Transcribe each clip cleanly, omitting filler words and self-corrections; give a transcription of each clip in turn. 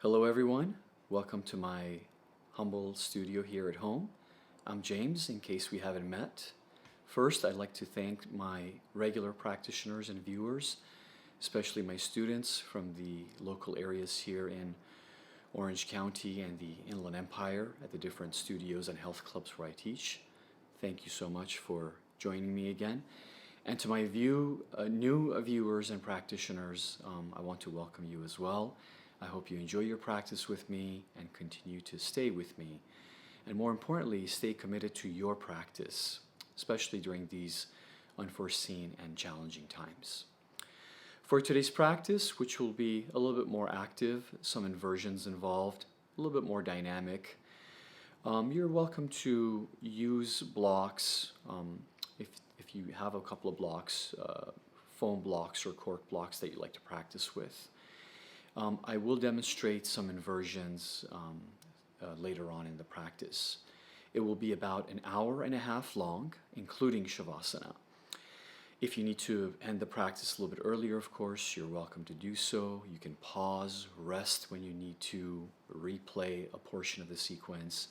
Hello everyone, welcome to my humble studio here at home. I'm James, in case we haven't met. First, I'd like to thank my regular practitioners and viewers, especially my students from the local areas here in Orange County and the Inland Empire at the different studios and health clubs where I teach. Thank you so much for joining me again. And to my new viewers and practitioners, I want to welcome you as well. I hope you enjoy your practice with me and continue to stay with me. And more importantly, stay committed to your practice, especially during these unforeseen and challenging times. For today's practice, which will be a little bit more active, some inversions involved, a little bit more dynamic, you're welcome to use blocks. If you have a couple of blocks, foam blocks or cork blocks that you like to practice with. I will demonstrate some inversions later on in the practice. It will be about an hour and a half long, including Shavasana. If you need to end the practice a little bit earlier, of course, you're welcome to do so. You can pause, rest when you need to, replay a portion of the sequence.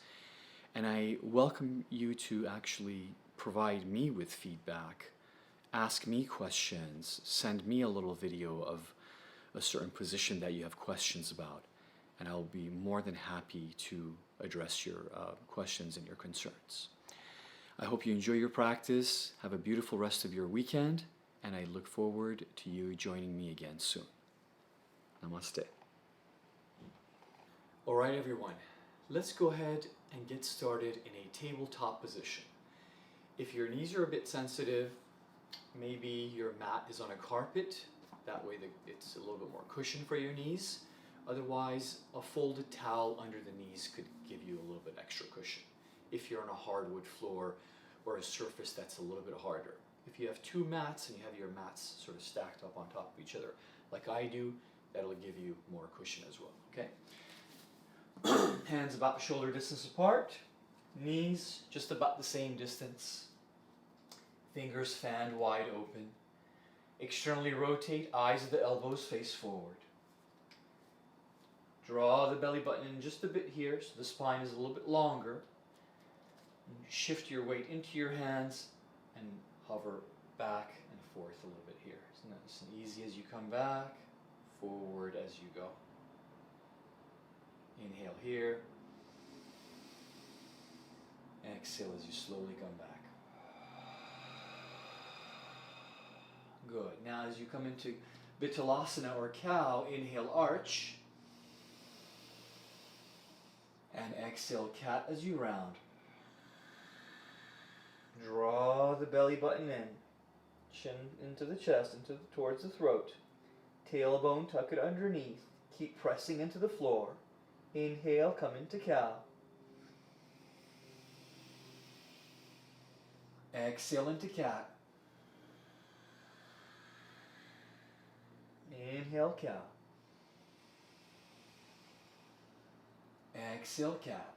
And I welcome you to actually provide me with feedback, ask me questions, send me a little video of a certain position that you have questions about, and I'll be more than happy to address your questions and your concerns. I hope you enjoy your practice, have a beautiful rest of your weekend, and I look forward to you joining me again soon. Namaste. All right, everyone, let's go ahead and get started in a tabletop position. If your knees are a bit sensitive, maybe your mat is on a carpet. That way it's a little bit more cushion for your knees. Otherwise, a folded towel under the knees could give you a little bit extra cushion if you're on a hardwood floor or a surface that's a little bit harder. If you have two mats and you have your mats sort of stacked up on top of each other, like I do, that'll give you more cushion as well, okay? Hands about shoulder distance apart, knees just about the same distance, fingers fanned wide open. Externally rotate, eyes of the elbows face forward. Draw the belly button in just a bit here so the spine is a little bit longer. And shift your weight into your hands and hover back and forth a little bit here. It's nice and easy as you come back, forward as you go. Inhale here. Exhale as you slowly come back. Good. Now as you come into Vittalasana or cow, inhale arch. And exhale cat as you round. Draw the belly button in. Chin into the chest, towards the throat. Tailbone, tuck it underneath. Keep pressing into the floor. Inhale, come into cow. Exhale into cat. Inhale, cow. Exhale, cat.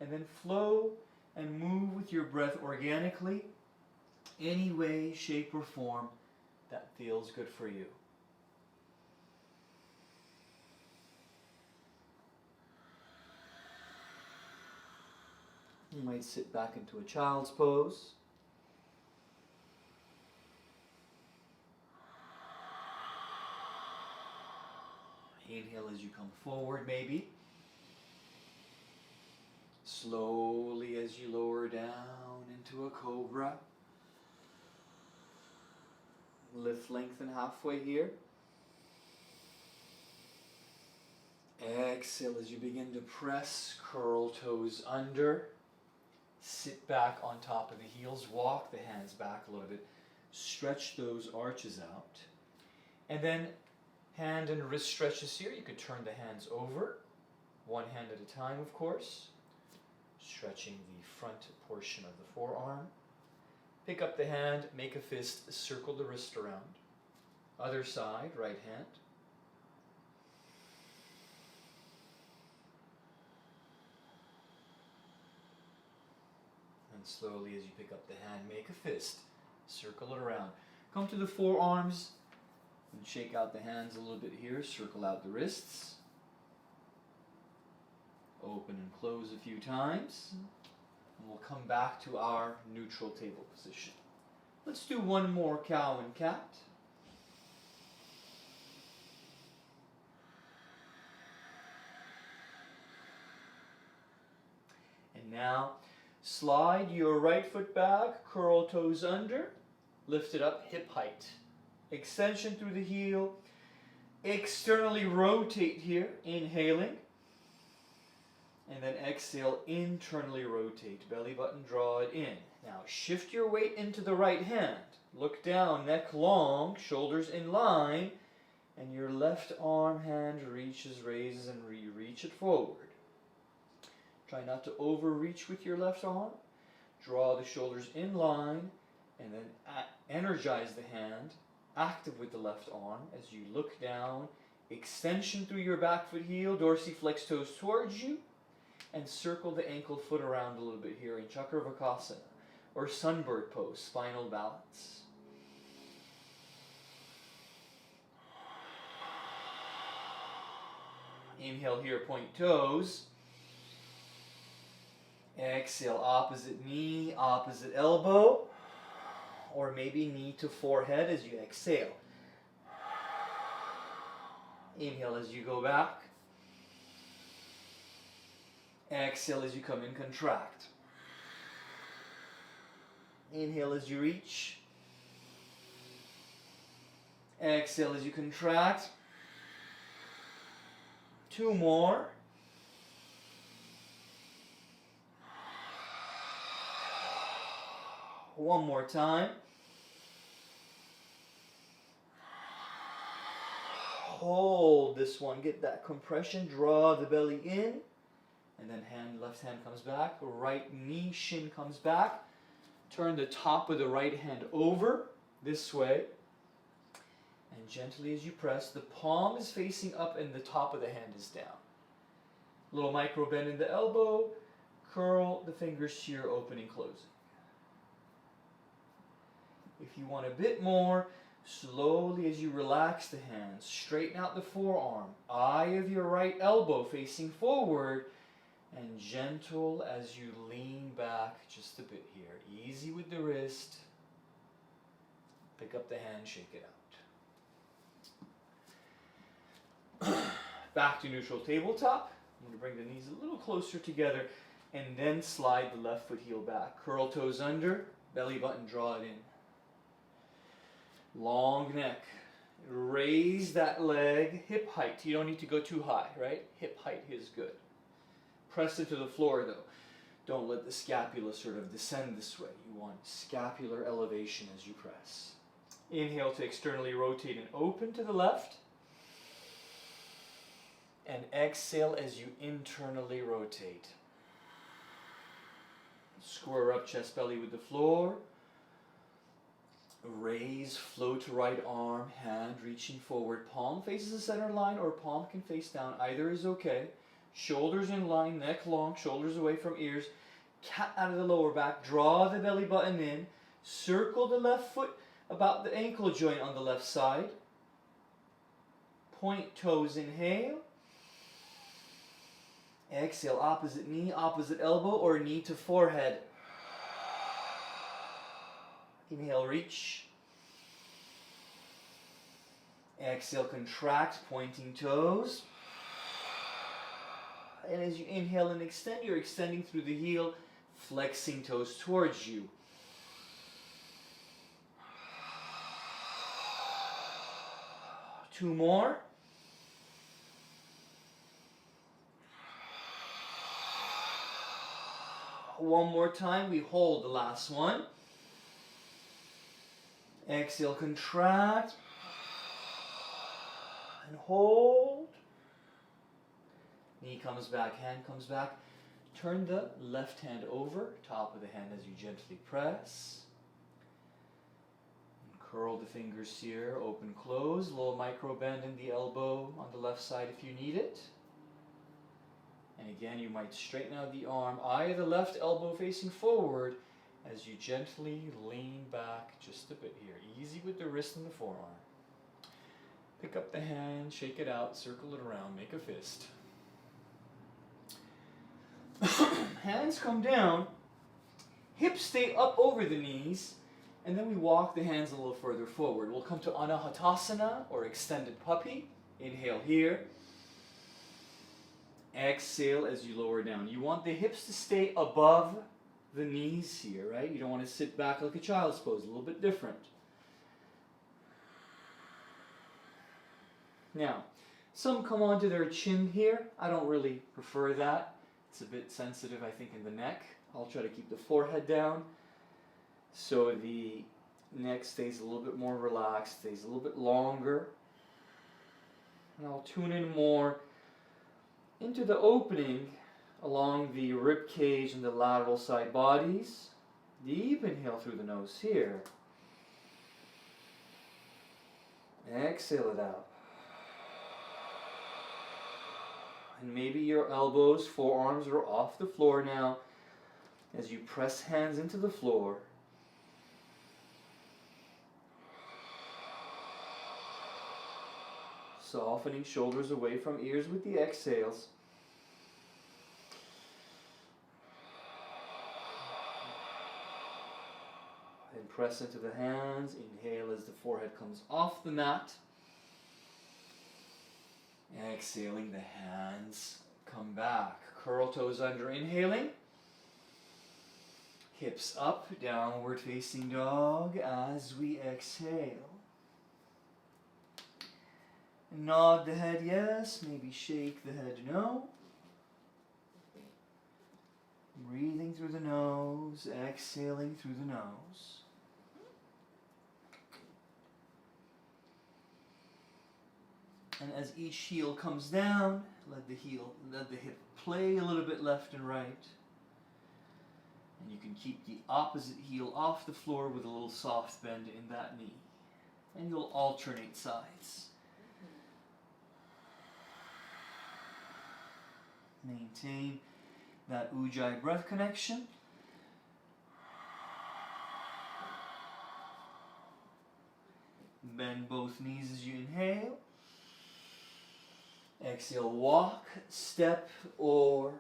And then flow and move with your breath organically, any way, shape, or form that feels good for you. You might sit back into a child's pose. Inhale as you come forward, maybe. Slowly as you lower down into a cobra. Lift, lengthen halfway here. Exhale as you begin to press, curl toes under. Sit back on top of the heels, walk the hands back a little bit. Stretch those arches out. And then hand and wrist stretches here. You could turn the hands over, one hand at a time, of course. Stretching the front portion of the forearm. Pick up the hand, make a fist, circle the wrist around. Other side, right hand. And slowly as you pick up the hand, make a fist, circle it around. Come to the forearms, And shake out the hands a little bit here, circle out the wrists. Open and close a few times. And we'll come back to our neutral table position. Let's do one more cow and cat. And now, slide your right foot back, curl toes under, lift it up hip height. Extension through the heel. Externally rotate here, inhaling. And then exhale, internally rotate. Belly button, draw it in. Now shift your weight into the right hand. Look down, neck long, shoulders in line. And your left arm hand reaches, raises, and reach it forward. Try not to overreach with your left arm. Draw the shoulders in line. And then energize the hand, active with the left arm as you look down. Extension through your back foot heel, dorsiflex toes towards you. And circle the ankle foot around a little bit here in Chakravakasana or sunbird pose, spinal balance. Inhale here, point toes. Exhale, opposite knee, opposite elbow, or maybe knee to forehead as you exhale. Inhale as you go back. Exhale as you come in, contract. Inhale as you reach. Exhale as you contract. 2 more. One more time. Hold this one. Get that compression. Draw the belly in. And then left hand comes back. Right knee, shin comes back. Turn the top of the right hand over this way. And gently as you press, the palm is facing up and the top of the hand is down. Little micro bend in the elbow. Curl the fingers here, opening, closing. If you want a bit more, slowly as you relax the hands, straighten out the forearm. Eye of your right elbow facing forward. And gentle as you lean back just a bit here. Easy with the wrist. Pick up the hand, shake it out. Back to neutral tabletop. I'm going to bring the knees a little closer together and then slide the left foot heel back. Curl toes under, belly button, draw it in. Long neck. Raise that leg, hip height. You don't need to go too high, right? Hip height is good. Press it to the floor though. Don't let the scapula sort of descend this way. You want scapular elevation as you press. Inhale to externally rotate and open to the left. And exhale as you internally rotate. Square up chest belly with the floor. Raise, flow to right arm, hand reaching forward. Palm faces the center line or palm can face down. Either is okay. Shoulders in line, neck long, shoulders away from ears. Cat out of the lower back. Draw the belly button in. Circle the left foot about the ankle joint on the left side. Point toes, inhale. Exhale, opposite knee, opposite elbow, or knee to forehead. Inhale, reach. Exhale, contract, pointing toes. And as you inhale and extend, you're extending through the heel, flexing toes towards you. Two more. One more time, we hold the last one. Exhale, contract. And hold. Knee comes back, hand comes back. Turn the left hand over, top of the hand as you gently press. And curl the fingers here, open, close. Little micro bend in the elbow on the left side if you need it. And again, you might straighten out the arm. Eye of the left elbow facing forward as you gently lean back just a bit here. Easy with the wrist and the forearm. Pick up the hand, shake it out, circle it around, make a fist. Hands come down, hips stay up over the knees, and then we walk the hands a little further forward. We'll come to Anahatasana, or extended puppy. Inhale here. Exhale as you lower down. You want the hips to stay above the knees here, right? You don't want to sit back like a child's pose, a little bit different. Now, some come onto their chin here. I don't really prefer that. It's a bit sensitive, I think, in the neck. I'll try to keep the forehead down so the neck stays a little bit more relaxed, stays a little bit longer. And I'll tune in more into the opening along the rib cage and the lateral side bodies. Deep inhale through the nose here. Exhale it out. And maybe your elbows, forearms are off the floor now as you press hands into the floor. Softening shoulders away from ears with the exhales. And press into the hands. Inhale as the forehead comes off the mat. Exhaling, the hands come back. Curl toes under, inhaling. Hips up, downward facing dog as we exhale. Nod the head yes, maybe shake the head no. Breathing through the nose, exhaling through the nose. And as each heel comes down, let the hip play a little bit left and right. And you can keep the opposite heel off the floor with a little soft bend in that knee. And you'll alternate sides. Maintain that Ujjayi breath connection. Bend both knees as you inhale. Exhale, walk, step, or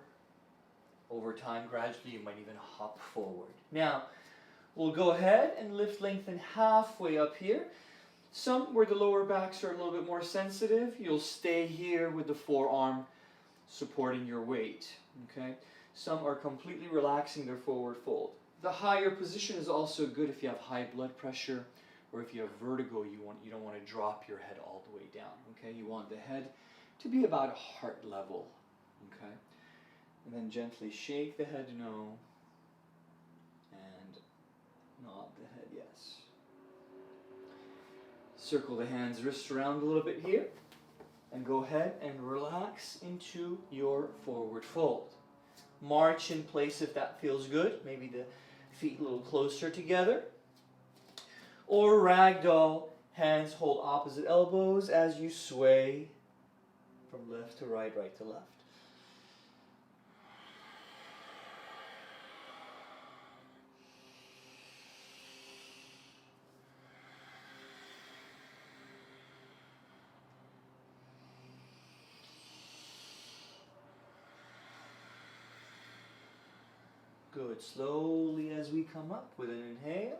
over time, gradually, you might even hop forward. Now, we'll go ahead and lift, lengthen halfway up here. Some where the lower backs are a little bit more sensitive, you'll stay here with the forearm supporting your weight. Okay? Some are completely relaxing their forward fold. The higher position is also good if you have high blood pressure or if you have vertigo. You don't want to drop your head all the way down. Okay? You want the head to be about heart level. Okay? And then gently shake the head no and nod the head yes. Circle the hands, wrists around a little bit here and go ahead and relax into your forward fold. March in place if that feels good. Maybe the feet a little closer together. Or ragdoll, hands hold opposite elbows as you sway from left to right, right to left. Good. Slowly as we come up with an inhale.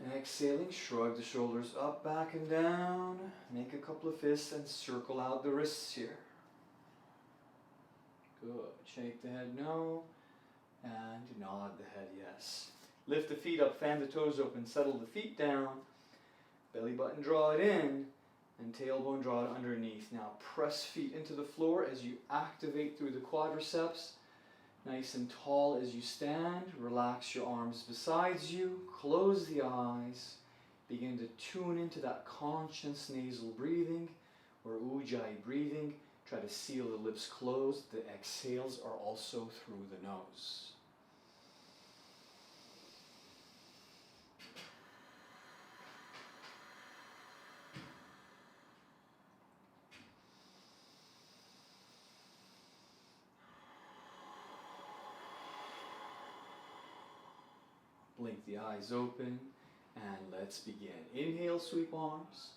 And exhaling, shrug the shoulders up, back, and down. Make a couple of fists and circle out the wrists here. Good. Shake the head no. And nod the head yes. Lift the feet up, fan the toes open, settle the feet down. Belly button, draw it in. And tailbone, draw it underneath. Now press feet into the floor as you activate through the quadriceps. Nice and tall as you stand. Relax your arms beside you. Close the eyes. Begin to tune into that conscious nasal breathing or Ujjayi breathing. Try to seal the lips closed. The exhales are also through the nose. Blink the eyes open And let's begin. Inhale, sweep arms.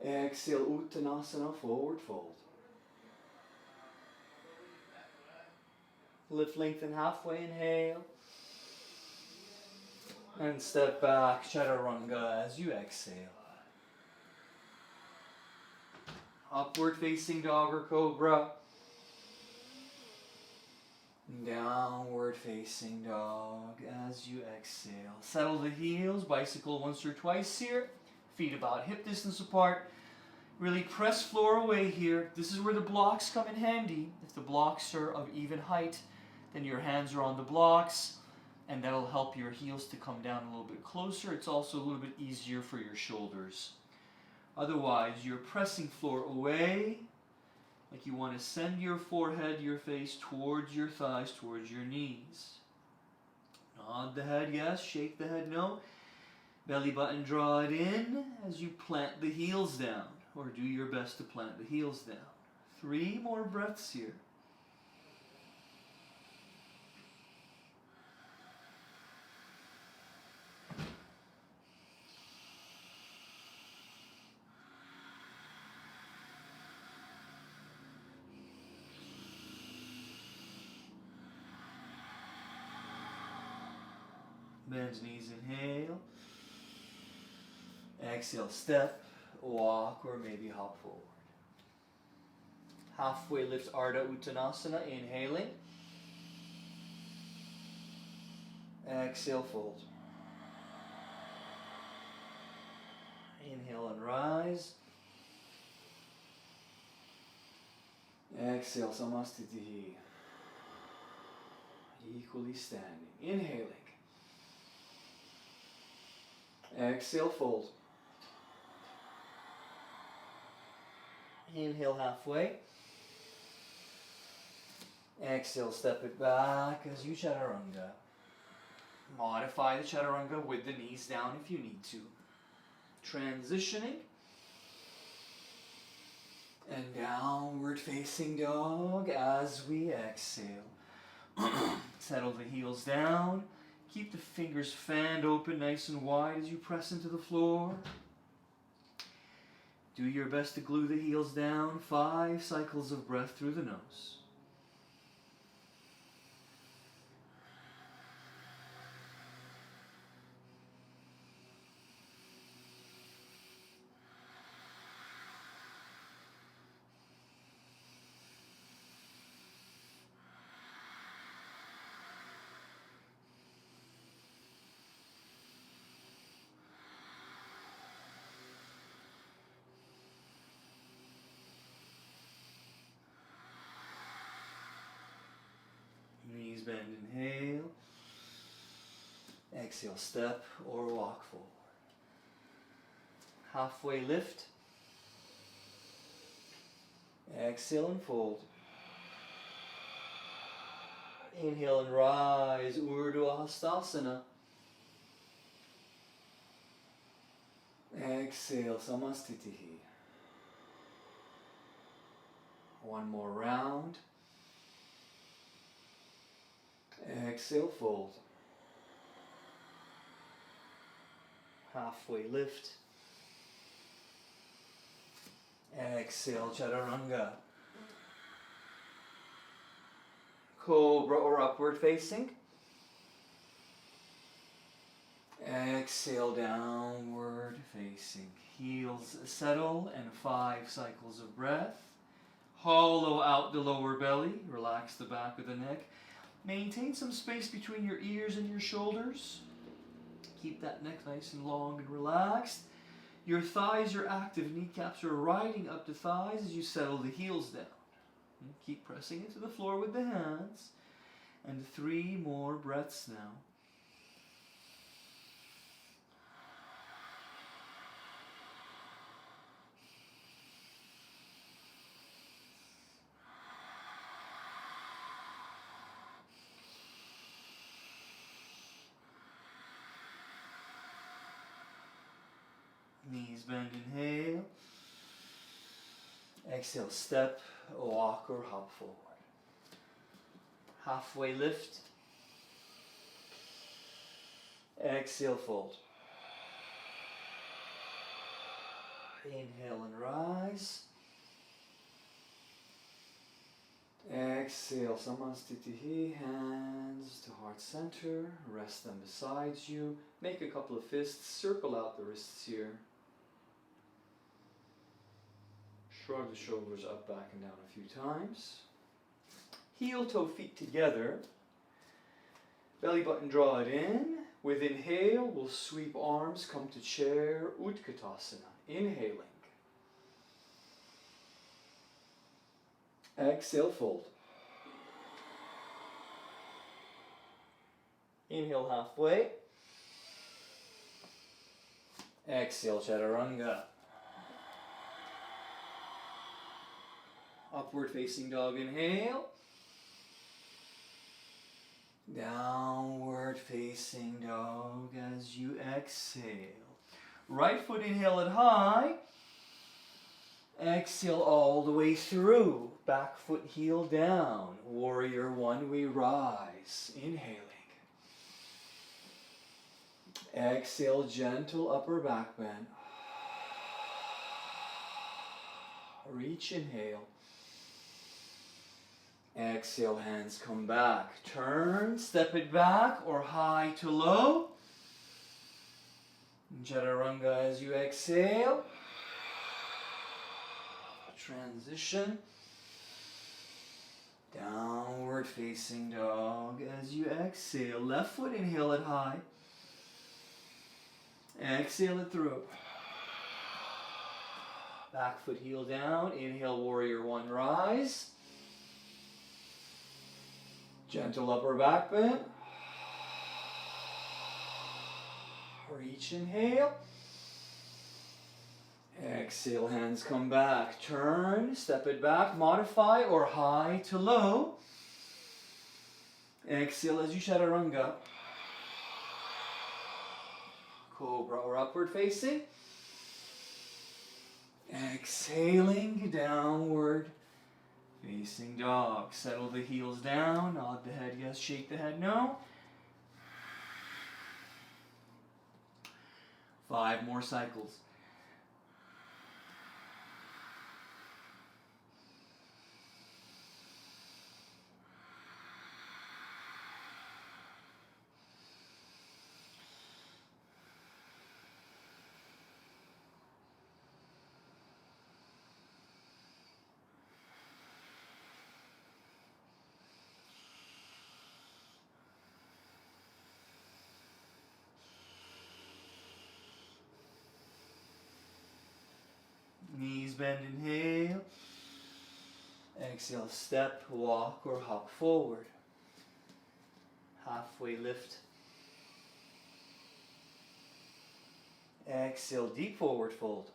Exhale, Uttanasana, forward fold. Lift, lengthen halfway, inhale. And step back, Chaturanga as you exhale. Upward facing dog or cobra. Downward facing dog as you exhale. Settle the heels, bicycle once or twice here. Feet about hip distance apart. Really press floor away here. This is where the blocks come in handy. If the blocks are of even height, then your hands are on the blocks, and that'll help your heels to come down a little bit closer. It's also a little bit easier for your shoulders. Otherwise, you're pressing floor away, like you want to send your forehead, your face towards your thighs, towards your knees. Nod the head, yes. Shake the head, no. Belly button, draw it in as you plant the heels down, or do your best to plant the heels down. 3 more breaths here. Bend knees, inhale. Exhale, step, walk, or maybe hop forward. Halfway lift Ardha Uttanasana, inhaling. Exhale, fold. Inhale and rise. Exhale, Samastitihi. Equally standing. Inhaling. Exhale, fold. Inhale halfway. Exhale, step it back as you Chaturanga. Modify the Chaturanga with the knees down if you need to. Transitioning. And downward facing dog as we exhale. Settle the heels down. Keep the fingers fanned open nice and wide as you press into the floor. Do your best to glue the heels down. 5 cycles of breath through the nose. Knees bend, inhale. Exhale, step or walk forward. Halfway lift. Exhale and fold. Inhale and rise, Urdhva Hastasana. Exhale, Samastitihi. 1 more round. Exhale, fold. Halfway lift. Exhale, Chaturanga. Cobra or upward facing. Exhale, downward facing. Heels settle and 5 cycles of breath. Hollow out the lower belly. Relax the back of the neck. Maintain some space between your ears and your shoulders. Keep that neck nice and long and relaxed. Your thighs are active. Kneecaps are riding up the thighs as you settle the heels down. And keep pressing into the floor with the hands. And 3 more breaths now. Knees bend, inhale. Exhale, step, walk or hop forward. Halfway lift. Exhale, fold. Inhale and rise. Exhale, Samasthiti, hands to heart center, rest them beside you. Make a couple of fists, circle out the wrists here. Shrug the shoulders up, back and down a few times. Heel toe feet together. Belly button draw it in. With inhale, we'll sweep arms, come to chair, Utkatasana. Inhaling. Exhale, fold. Inhale halfway. Exhale, Chaturanga. Upward facing dog, inhale. Downward facing dog as you exhale. Right foot inhale it high. Exhale all the way through. Back foot heel down. Warrior one, we rise. Inhaling. Exhale, gentle upper back bend. Reach, inhale. Exhale, hands come back. Turn, step it back or high to low. Chaturanga as you exhale. Transition. Downward facing dog as you exhale. Left foot inhale it high. Exhale it through. Back foot heel down. Inhale, warrior one, rise. Gentle upper back bend. Reach, inhale. Exhale, hands come back. Turn, step it back, modify or high to low. Exhale as you Chaturanga. Cobra or upward facing. Exhaling, downward facing dog. Settle the heels down, nod the head yes, shake the head no. 5 more cycles. Knees bend, inhale. Exhale, step, walk, or hop forward. Halfway lift. Exhale, deep forward fold.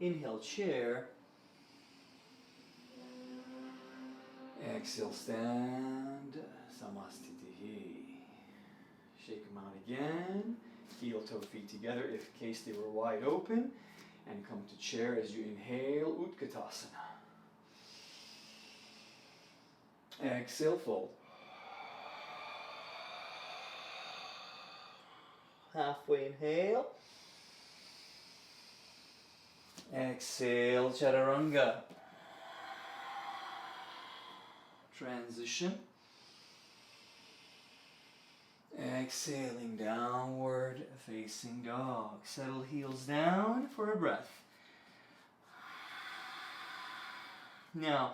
Inhale, chair. Exhale, stand. Samasthiti. Shake them out again. Heel toe feet together in case they were wide open. And come to chair as you inhale, Utkatasana. Exhale, fold. Halfway inhale. Exhale, Chaturanga. Transition. Exhaling, downward facing dog. Settle heels down for a breath. Now,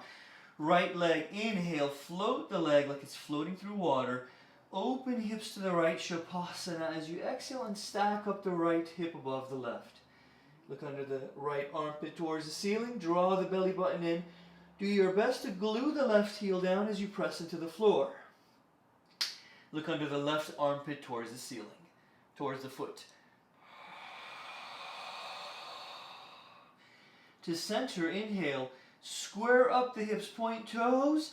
right leg, inhale, float the leg like it's floating through water. Open hips to the right, Shavasana, as you exhale and stack up the right hip above the left. Look under the right armpit towards the ceiling. Draw the belly button in. Do your best to glue the left heel down as you press into the floor. Look under the left armpit towards the ceiling, towards the foot. To center, inhale, square up the hips, point toes.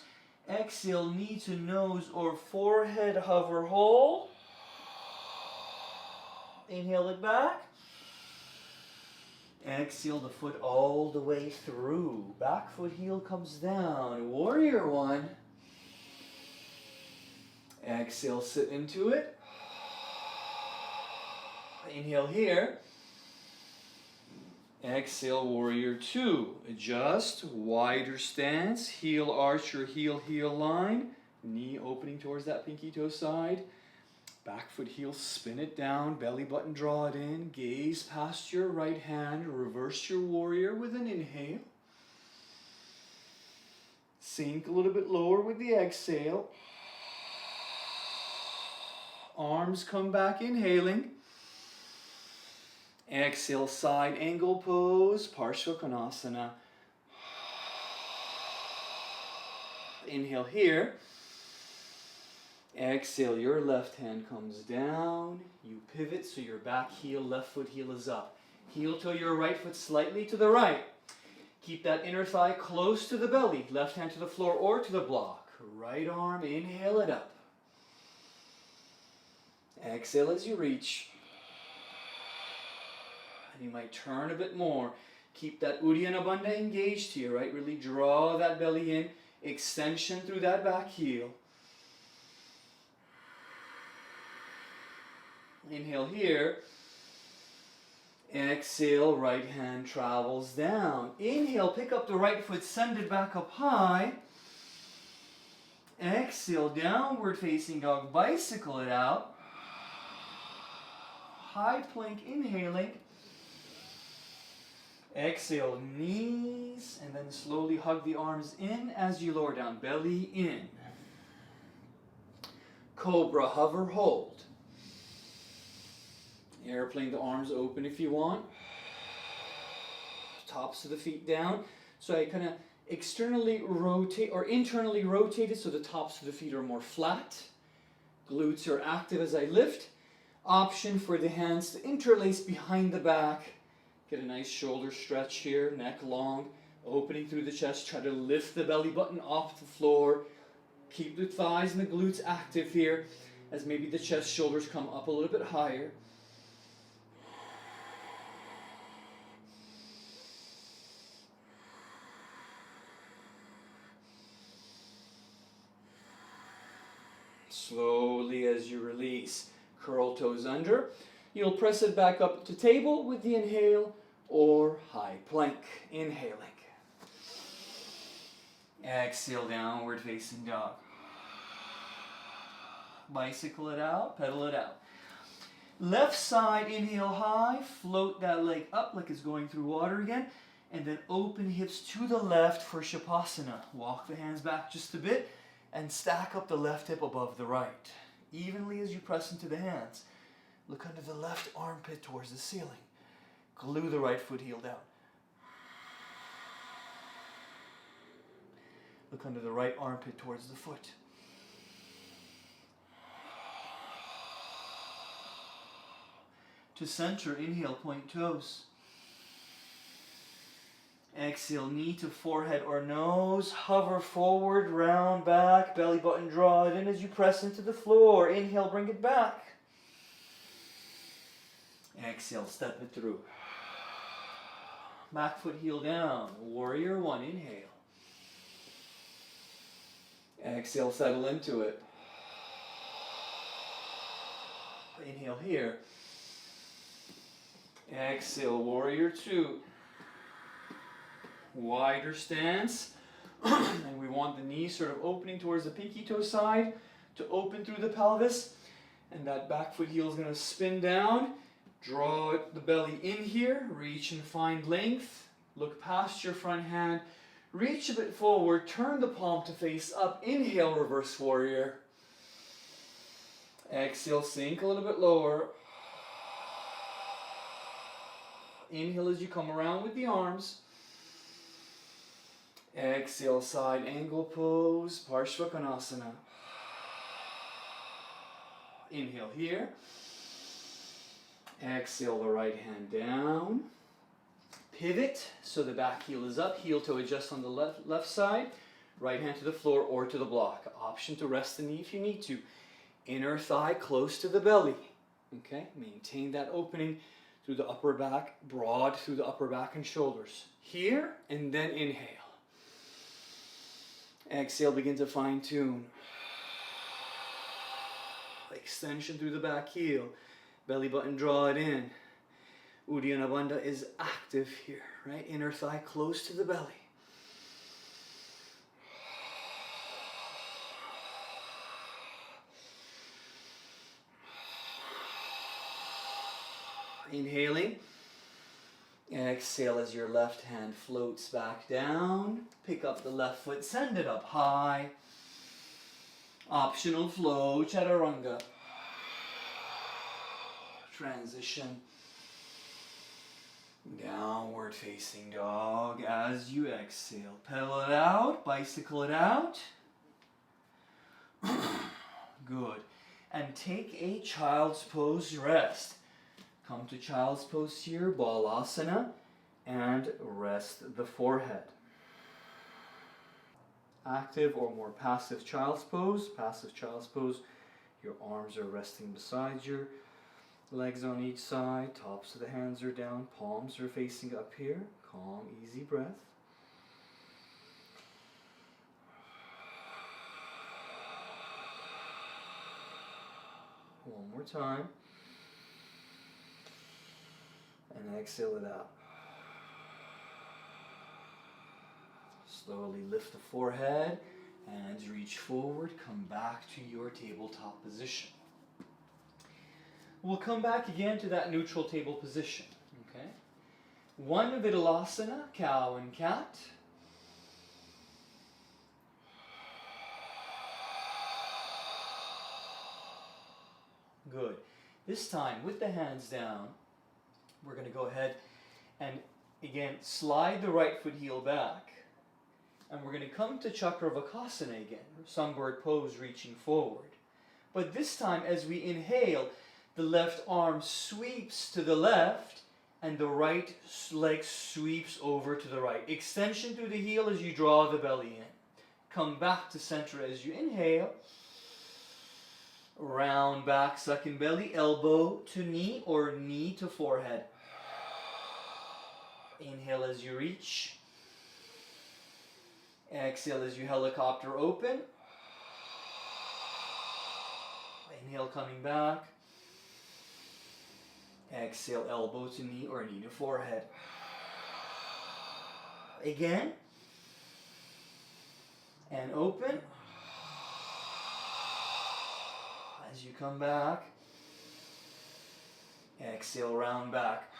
Exhale, knee to nose or forehead, hover, hold. Inhale it back. Exhale the foot all the way through. Back foot heel comes down. Warrior one. Exhale, sit into it. Inhale here. Exhale, warrior two. Adjust, wider stance, heel arch or heel line. Knee opening towards that pinky toe side. Back foot heel, spin it down, belly button draw it in. Gaze past your right hand, reverse your warrior with an inhale. Sink a little bit lower with the exhale. Arms come back, inhaling. Exhale, side angle pose, Parsvakonasana. Inhale here. Exhale, your left hand comes down. You pivot so your back heel, left foot heel is up. Heel toe your right foot slightly to the right. Keep that inner thigh close to the belly. Left hand to the floor or to the block. Right arm, inhale it up. Exhale as you reach. And you might turn a bit more. Keep that Uddiyana Bandha engaged here, right? Really draw that belly in. Extension through that back heel. Inhale here. Exhale, right hand travels down. Inhale, pick up the right foot, send it back up high. Exhale, downward facing dog, bicycle it out. High plank, inhaling. Exhale, knees, and then slowly hug the arms in as you lower down, belly in. Cobra, hover, hold. Airplane, the arms open if you want. Tops of the feet down. So I kind of externally rotate or internally rotate it so the tops of the feet are more flat. Glutes are active as I lift. Option for the hands to interlace behind the back. Get a nice shoulder stretch here, neck long, opening through the chest. Try to lift the belly button off the floor. Keep the thighs and the glutes active here as maybe the chest, shoulders come up a little bit higher. Slowly as you release, curl toes under. You'll press it back up to table with the inhale or high plank. Inhaling. Exhale, downward facing dog. Bicycle it out, pedal it out. Left side, inhale high, float that leg up like it's going through water again, and then open hips to the left for Shavasana. Walk the hands back just a bit and stack up the left hip above the right. Evenly as you press into the hands. Look under the left armpit towards the ceiling. Glue the right foot heel down. Look under the right armpit towards the foot. To center, inhale, point toes. Exhale, knee to forehead or nose. Hover forward, round back, belly button draw it in as you press into the floor. Inhale, bring it back. Exhale, step it through. Back foot heel down. Warrior one, inhale. Exhale, settle into it. Inhale here. Exhale, warrior two. Wider stance. And we want the knees sort of opening towards the pinky toe side to open through the pelvis. And that back foot heel is going to spin down. Draw the belly in here. Reach and find length. Look past your front hand. Reach a bit forward. Turn the palm to face up. Inhale, reverse warrior. Exhale, sink a little bit lower. Inhale as you come around with the arms. Exhale, side angle pose, Parsvakonasana. Inhale here. Exhale, the right hand down. Pivot, so the back heel is up. Heel toe adjust on the left side. Right hand to the floor or to the block. Option to rest the knee if you need to. Inner thigh close to the belly. Okay, maintain that opening through the upper back, broad through the upper back and shoulders. Here, and then inhale. Exhale, begin to fine tune. Extension through the back heel. Belly button, draw it in. Uddiyana Bandha is active here, right? Inner thigh close to the belly. Inhaling. Exhale as your left hand floats back down. Pick up the left foot, send it up high. Optional flow, chaturanga. Transition. Downward facing dog as you exhale. Pedal it out, bicycle it out. Good. And take a child's pose rest. Come to child's pose here, balasana, and rest the forehead. Active or more passive child's pose. Passive child's pose, your arms are resting beside your legs on each side, tops of the hands are down, palms are facing up here. Calm, easy breath. One more time. And exhale it out. Slowly lift the forehead, hands reach forward, come back to your tabletop position. We'll come back again to that neutral table position. Okay? One Vidalasana, cow and cat. Good. This time, with the hands down, we're going to go ahead and, again, slide the right foot heel back. And we're going to come to Chakravakasana again, sunbird pose reaching forward. But this time, as we inhale, the left arm sweeps to the left, and the right leg sweeps over to the right. Extension through the heel as you draw the belly in. Come back to center as you inhale. Round back, second belly, elbow to knee or knee to forehead. Inhale as you reach. Exhale as you helicopter open. Inhale coming back. Exhale, elbow to knee or knee to forehead. Again. And open. As you come back. Exhale, round back.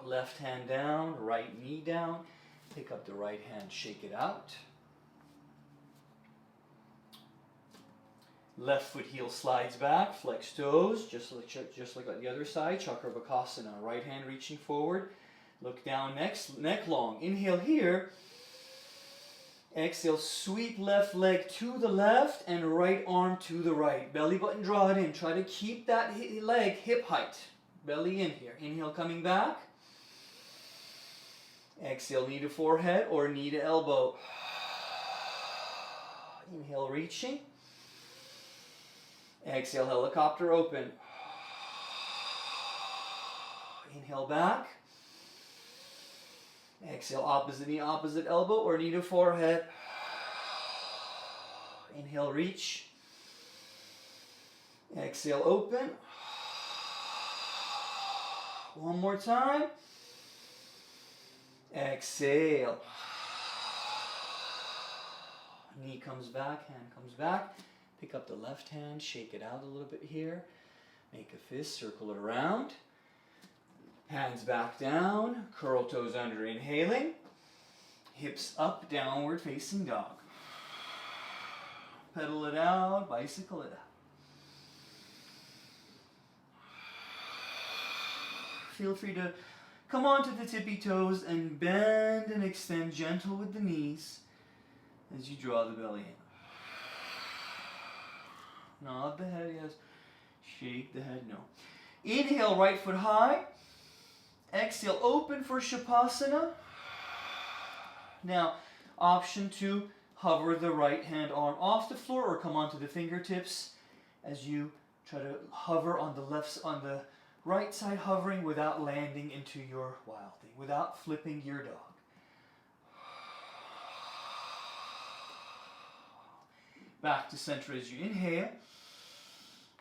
Left hand down, right knee down. Pick up the right hand, shake it out. Left foot heel slides back, flex toes, just like on the other side. Chakravakasana, right hand reaching forward. Look down, neck long. Inhale here. Exhale, sweep left leg to the left and right arm to the right. Belly button, draw it in. Try to keep that leg hip height. Belly in here. Inhale, coming back. Exhale, knee to forehead or knee to elbow. Inhale, reaching. Exhale, helicopter open. Inhale, back. Exhale, opposite knee, opposite elbow or knee to forehead. Inhale, reach. Exhale, open. One more time. Exhale. Knee comes back, hand comes back. Pick up the left hand, shake it out a little bit here. Make a fist, circle it around. Hands back down, curl toes under, inhaling. Hips up, downward facing dog. Pedal it out, bicycle it out. Feel free to come onto the tippy toes and bend and extend gentle with the knees as you draw the belly in. Nod the head, yes. Shake the head, no. Inhale, right foot high. Exhale, open for Shavasana. Now, option 2, hover the right hand arm off the floor or come onto the fingertips as you try to hover on the right side, hovering without landing into your wild thing, without flipping your dog. Back to center as you inhale.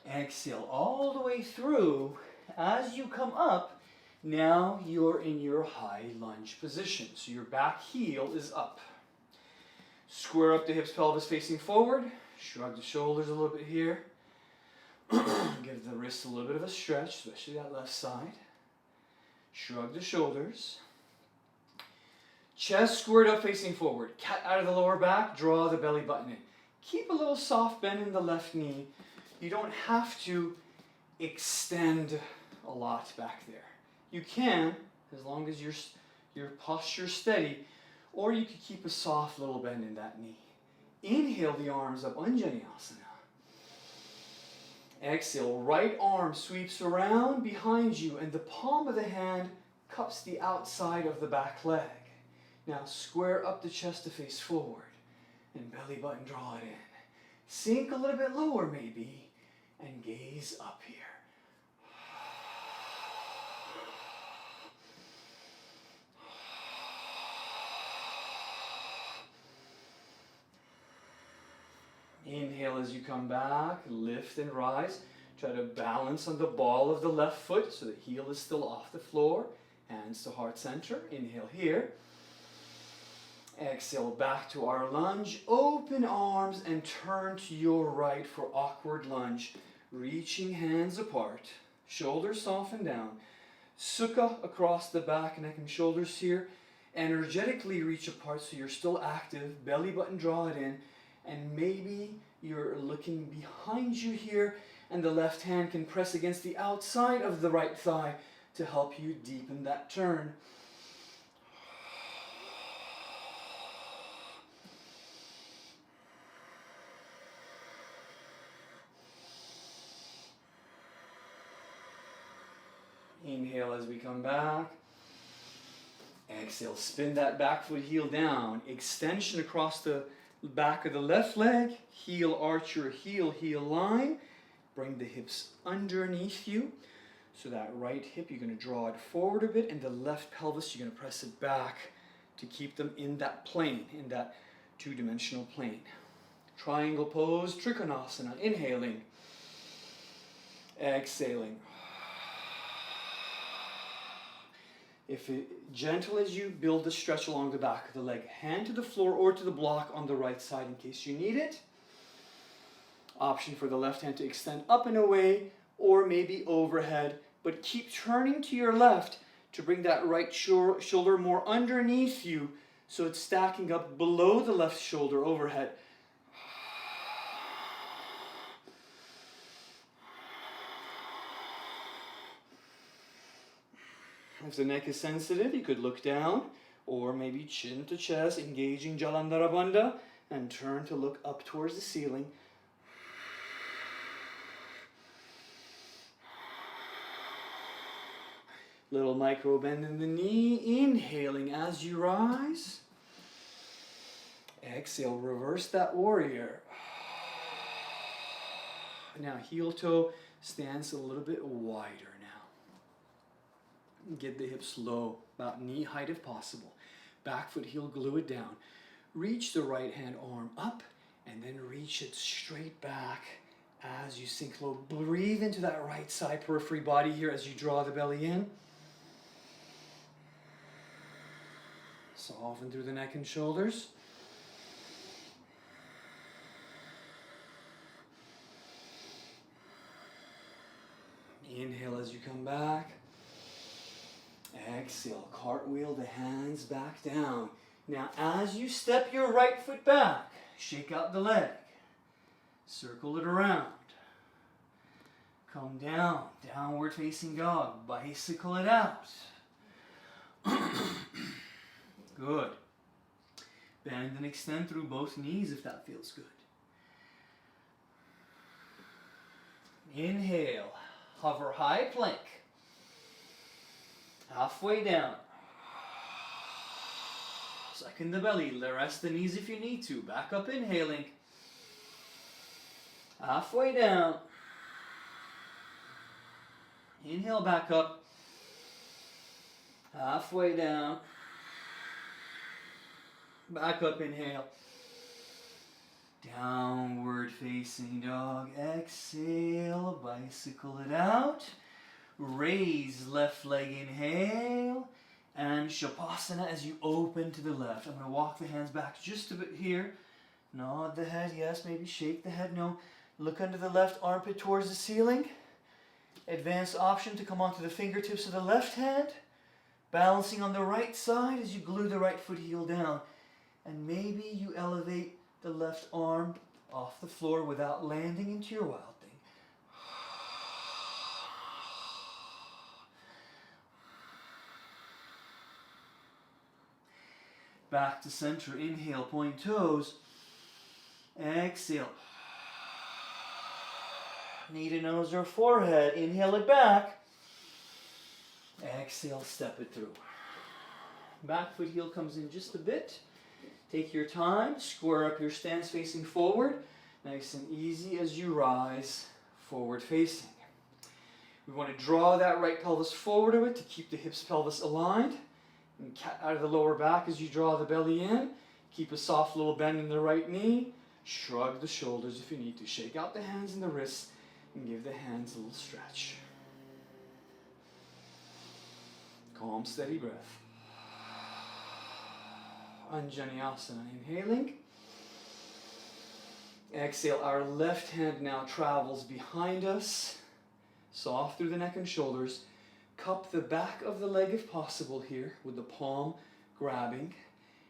Exhale all the way through. As you come up, now you're in your high lunge position. So your back heel is up. Square up the hips, pelvis facing forward. Shrug the shoulders a little bit here. Give the wrists a little bit of a stretch, especially that left side. Shrug the shoulders. Chest squared up facing forward. Cat out of the lower back, draw the belly button in. Keep a little soft bend in the left knee. You don't have to extend a lot back there. You can, as long as your posture's steady, or you could keep a soft little bend in that knee. Inhale the arms up, Anjaneyasana. Exhale, right arm sweeps around behind you and the palm of the hand cups the outside of the back leg. Now square up the chest to face forward and belly button draw it in. Sink a little bit lower maybe and gaze up here. Inhale as you come back, lift and rise. Try to balance on the ball of the left foot so the heel is still off the floor. Hands to heart center. Inhale here. Exhale back to our lunge. Open arms and turn to your right for awkward lunge. Reaching hands apart. Shoulders soften down. Sukha across the back, neck and shoulders here. Energetically reach apart so you're still active. Belly button draw it in. And maybe you're looking behind you here and the left hand can press against the outside of the right thigh to help you deepen that turn. Inhale as we come back. Exhale, spin that back foot heel down. Extension across the back of the left leg. Heel arch your heel line. Bring the hips underneath you. So that right hip, you're going to draw it forward a bit, and the left pelvis, you're going to press it back to keep them in that plane, in that two-dimensional plane. Triangle pose, Trikonasana. Inhaling. Exhaling. If gentle as you build the stretch along the back of the leg, hand to the floor or to the block on the right side in case you need it. Option for the left hand to extend up and away or maybe overhead, but keep turning to your left to bring that right shoulder more underneath you so it's stacking up below the left shoulder overhead. If the neck is sensitive, you could look down or maybe chin to chest, engaging Jalandhara Bandha, and turn to look up towards the ceiling. Little micro bend in the knee, inhaling as you rise. Exhale, reverse that warrior. Now heel toe stands a little bit wider now. Get the hips low, about knee height if possible. Back foot heel, glue it down. Reach the right hand arm up and then reach it straight back as you sink low. Breathe into that right side periphery body here as you draw the belly in. Soften through the neck and shoulders. Inhale as you come back. Exhale, cartwheel the hands back down. Now as you step your right foot back, shake out the leg. Circle it around. Come down, downward facing dog. Bicycle it out. Good. Bend and extend through both knees if that feels good. Inhale, hover high plank. Halfway down. Second the belly. Rest the knees if you need to. Back up, inhaling. Halfway down. Inhale, back up. Halfway down. Back up, inhale. Downward facing dog. Exhale, bicycle it out. Raise left leg, inhale. And Shavasana as you open to the left. I'm going to walk the hands back just a bit here. Nod the head, yes, maybe shake the head, no. Look under the left armpit towards the ceiling. Advanced option to come onto the fingertips of the left hand. Balancing on the right side as you glue the right foot heel down. And maybe you elevate the left arm off the floor without landing into your wild thing. Back to center, inhale, point toes. Exhale. Knee to nose or forehead, inhale it back. Exhale, step it through. Back foot heel comes in just a bit. Take your time, square up your stance facing forward. Nice and easy as you rise, forward facing. We want to draw that right pelvis forward a bit to keep the hips pelvis aligned. And cat out of the lower back as you draw the belly in. Keep a soft little bend in the right knee. Shrug the shoulders if you need to. Shake out the hands and the wrists and give the hands a little stretch. Calm, steady breath. Anjaneyasana, inhaling. Exhale, our left hand now travels behind us. Soft through the neck and shoulders. Cup the back of the leg if possible here with the palm grabbing.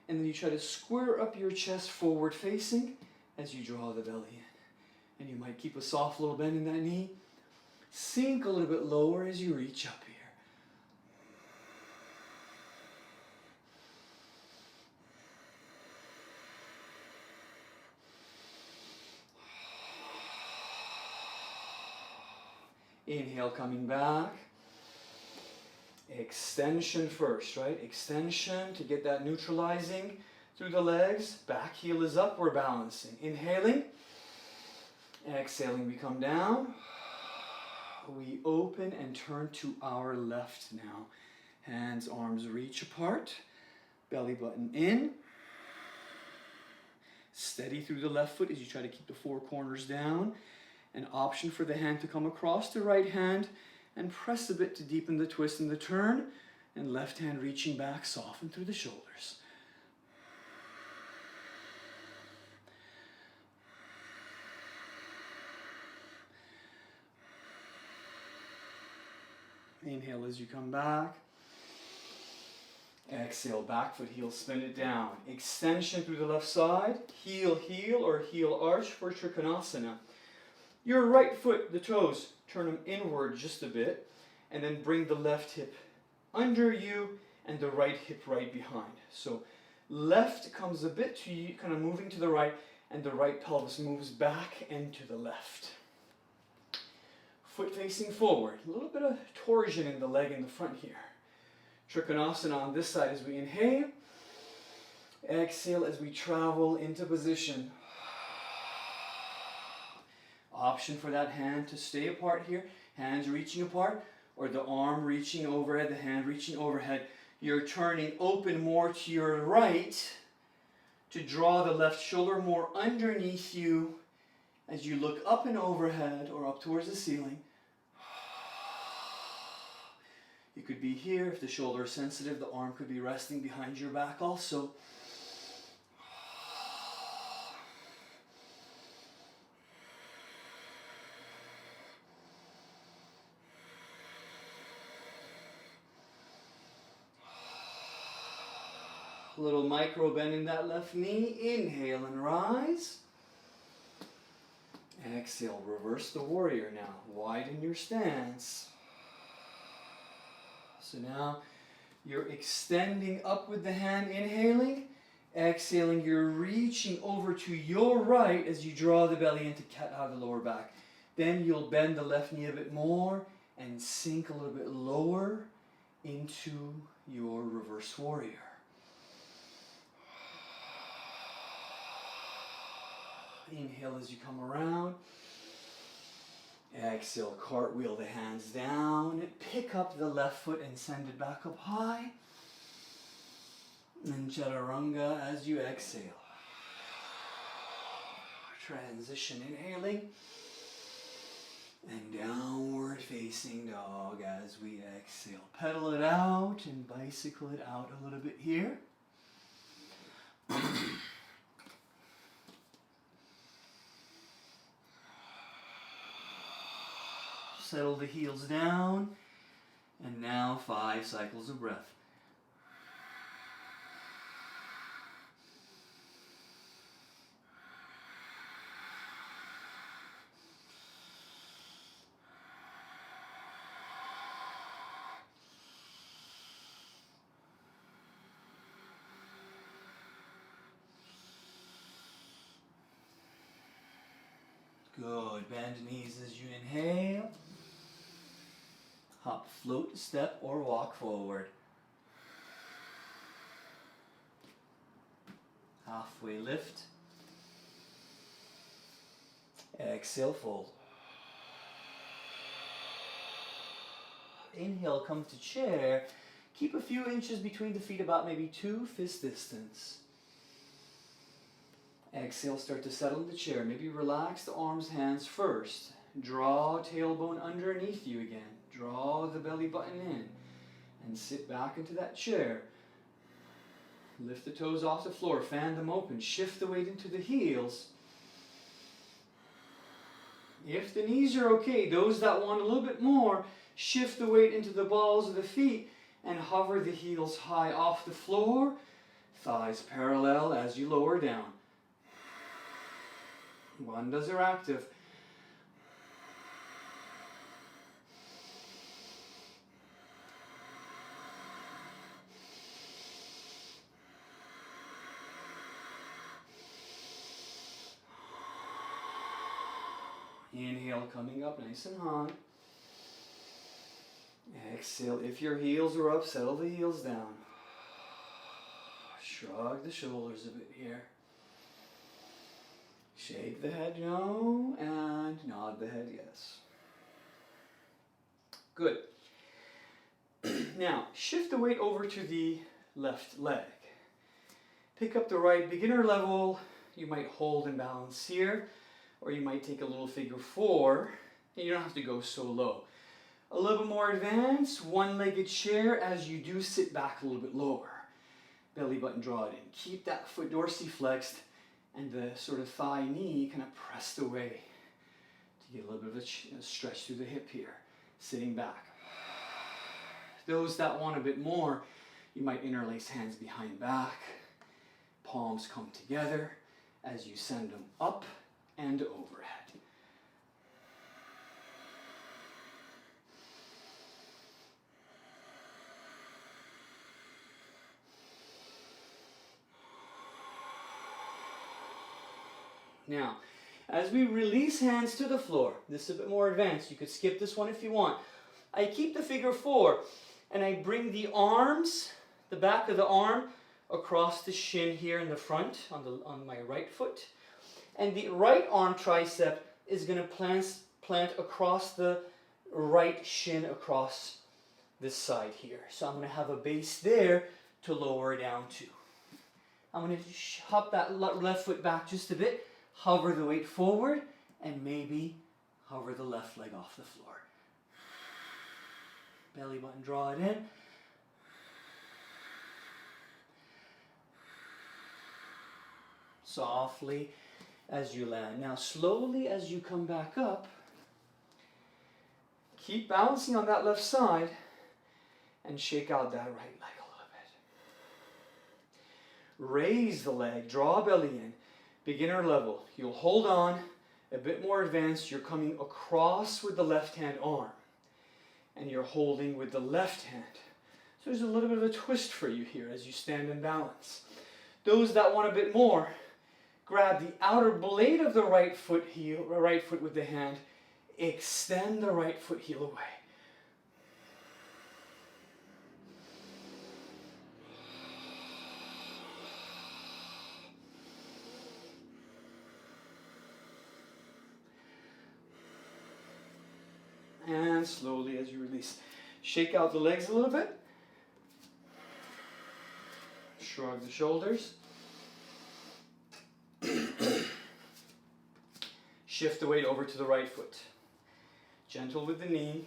And then you try to square up your chest forward facing as you draw the belly in. And you might keep a soft little bend in that knee. Sink a little bit lower as you reach up here. Inhale, coming back. Extension first, right? Extension to get that neutralizing through the legs. Back heel is up, we're balancing. Inhaling. Exhaling, we come down. We open and turn to our left now. Hands, arms reach apart. Belly button in. Steady through the left foot as you try to keep the four corners down. An option for the hand to come across the right hand and press a bit to deepen the twist and the turn. And left hand reaching back, soften through the shoulders. Inhale as you come back. Exhale, back foot heel, spin it down. Extension through the left side. Heel, heel, or heel arch for Trikonasana. Your right foot, the toes, turn them inward just a bit. And then bring the left hip under you and the right hip right behind. So left comes a bit to you, kind of moving to the right, and the right pelvis moves back and to the left. Foot facing forward. A little bit of torsion in the leg in the front here. Trikonasana on this side as we inhale. Exhale as we travel into position. Option for that hand to stay apart here. Hands reaching apart, or the arm reaching overhead, the hand reaching overhead. You're turning open more to your right to draw the left shoulder more underneath you as you look up and overhead or up towards the ceiling. You could be here if the shoulder is sensitive. The arm could be resting behind your back also. A little micro bend in that left knee. Inhale and rise. Exhale, reverse the warrior now. Widen your stance. So now you're extending up with the hand, inhaling. Exhaling, you're reaching over to your right as you draw the belly into cat out of the lower back. Then you'll bend the left knee a bit more and sink a little bit lower into your reverse warrior. Inhale as you come around. Exhale, cartwheel the hands down. Pick up the left foot and send it back up high. And chaturanga as you exhale. Transition, inhaling. And downward facing dog as we exhale. Pedal it out and bicycle it out a little bit here. Settle the heels down. And now 5 cycles of breath. Good. Bend knees as you inhale. Hop, float, step, or walk forward. Halfway lift. Exhale, fold. Inhale, come to chair. Keep a few inches between the feet, about maybe 2 fist distance. Exhale, start to settle in the chair. Maybe relax the arms, hands first. Draw tailbone underneath you again. Draw the belly button in. And sit back into that chair. Lift the toes off the floor. Fan them open. Shift the weight into the heels. If the knees are okay, those that want a little bit more, shift the weight into the balls of the feet and hover the heels high off the floor. Thighs parallel as you lower down. Bandhas are active. Inhale, coming up nice and high. Exhale, if your heels are up, settle the heels down. Shrug the shoulders a bit here. Shake the head no, and nod the head yes. Good. Now, shift the weight over to the left leg. Pick up the right beginner level. You might hold and balance here, or you might take a little figure 4, and you don't have to go so low. A little bit more advanced, one-legged chair as you do sit back a little bit lower. Belly button draw it in. Keep that foot dorsiflexed and the sort of thigh knee kind of pressed away to get a little bit of a stretch through the hip here. Sitting back. Those that want a bit more, you might interlace hands behind back. Palms come together as you send them up and overhead. Now, as we release hands to the floor, this is a bit more advanced. You could skip this one if you want. I keep the figure 4 and I bring the arms, the back of the arm, across the shin here in the front on my right foot. And the right arm tricep is going to plant across the right shin across this side here. So I'm going to have a base there to lower down to. I'm going to hop that left foot back just a bit. Hover the weight forward and maybe hover the left leg off the floor. Belly button, draw it in. Softly as you land. Now slowly as you come back up, keep balancing on that left side and shake out that right leg a little bit. Raise the leg, draw belly in. Beginner level. You'll hold on. A bit more advanced, you're coming across with the left hand arm. And you're holding with the left hand. So there's a little bit of a twist for you here as you stand and balance. Those that want a bit more, grab the outer blade of the right foot with the hand. Extend the right foot heel away. And slowly as you release. Shake out the legs a little bit. Shrug the shoulders. shift the weight over to the right foot. Gentle with the knee.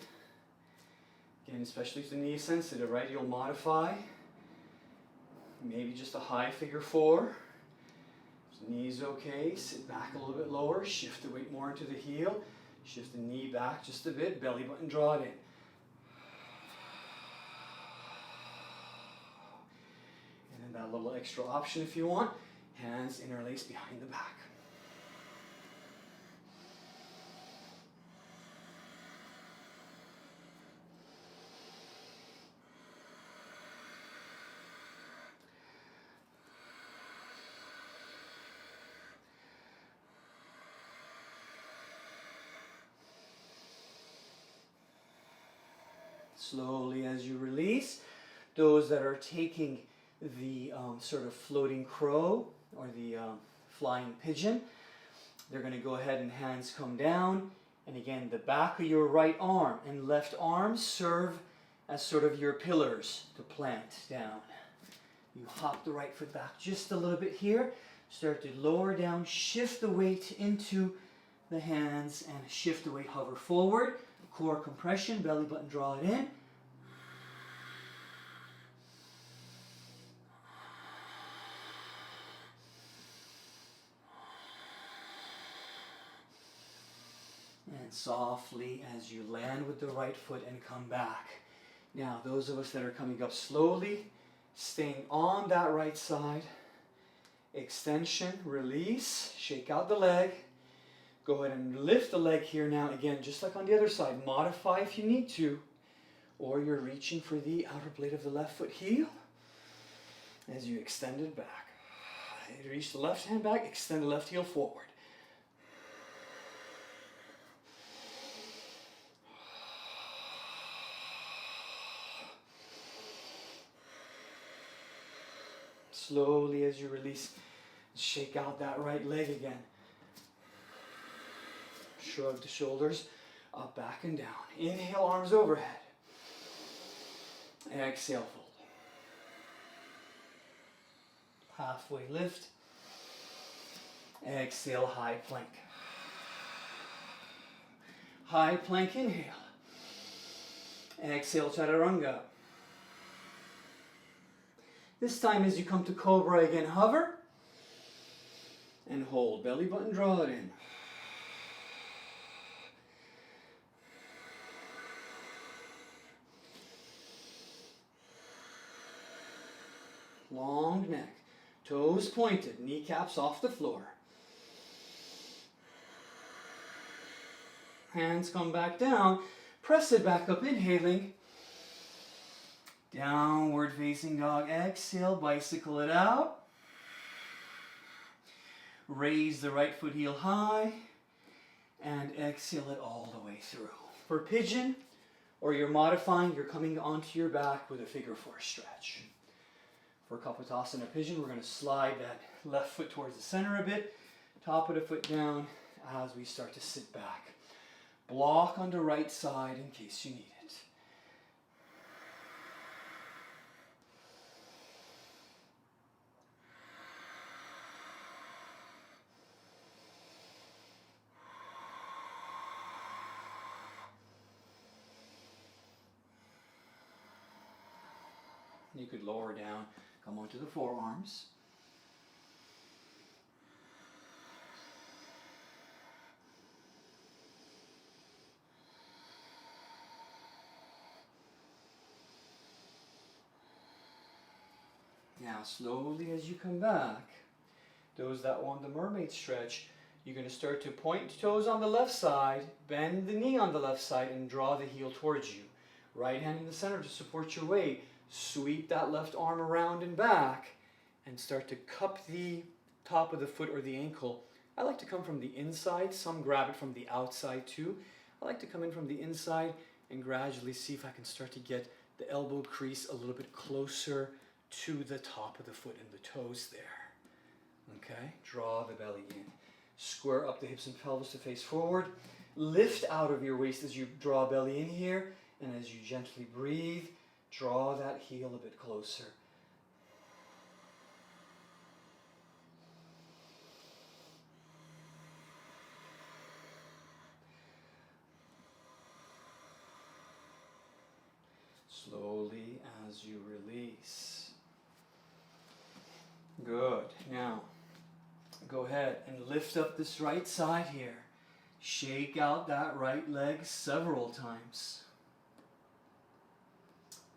Again, especially if the knee is sensitive, right? You'll modify. Maybe just a high figure 4. If the knee's okay, sit back a little bit lower, shift the weight more into the heel, shift the knee back just a bit, belly button, draw it in. And then that little extra option if you want, hands interlace behind the back. Slowly as you release, those that are taking the sort of floating crow or the flying pigeon, they're going to go ahead and hands come down. And again, the back of your right arm and left arm serve as sort of your pillars to plant down. You hop the right foot back just a little bit here. Start to lower down, shift the weight into the hands and shift the weight, hover forward. Core compression, belly button, draw it in. And softly as you land with the right foot and come back. Now, those of us that are coming up slowly, staying on that right side, extension, release, shake out the leg. Go ahead and lift the leg here now, again, just like on the other side. Modify if you need to, or you're reaching for the outer blade of the left foot heel as you extend it back. Reach the left hand back, extend the left heel forward. Slowly as you release, shake out that right leg again. Shrug the shoulders, up, back, and down. Inhale, arms overhead. Exhale, fold. Halfway lift. Exhale, high plank. High plank, inhale. Exhale, chaturanga. This time as you come to cobra again, hover and hold. Belly button, draw it in. Long neck, toes pointed, kneecaps off the floor. Hands come back down, press it back up, inhaling. Downward facing dog, exhale, bicycle it out. Raise the right foot heel high and exhale it all the way through. For pigeon, or you're modifying, you're coming onto your back with a figure 4 stretch. For Kapotasana pigeon, we're going to slide that left foot towards the center a bit, top of the foot down as we start to sit back. Block on the right side in case you need it. You could lower down, come onto the forearms. Now slowly as you come back, those that want the mermaid stretch, you're going to start to point toes on the left side, bend the knee on the left side, and draw the heel towards you. Right hand in the center to support your weight. Sweep that left arm around and back and start to cup the top of the foot or the ankle. I like to come from the inside. Some grab it from the outside too. I like to come in from the inside and gradually see if I can start to get the elbow crease a little bit closer to the top of the foot and the toes there. Okay, draw the belly in. Square up the hips and pelvis to face forward. Lift out of your waist as you draw belly in here, and as you gently breathe, draw that heel a bit closer. Slowly as you release. Good. Now, go ahead and lift up this right side here. Shake out that right leg several times.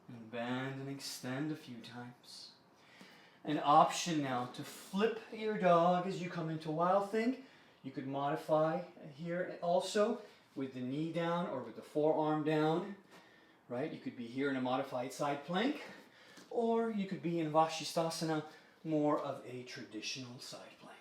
And bend and extend a few times. An option now to flip your dog as you come into Wild Thing. You could modify here also with the knee down or with the forearm down. Right? You could be here in a modified side plank, or you could be in Vashisthasana, more of a traditional side plank.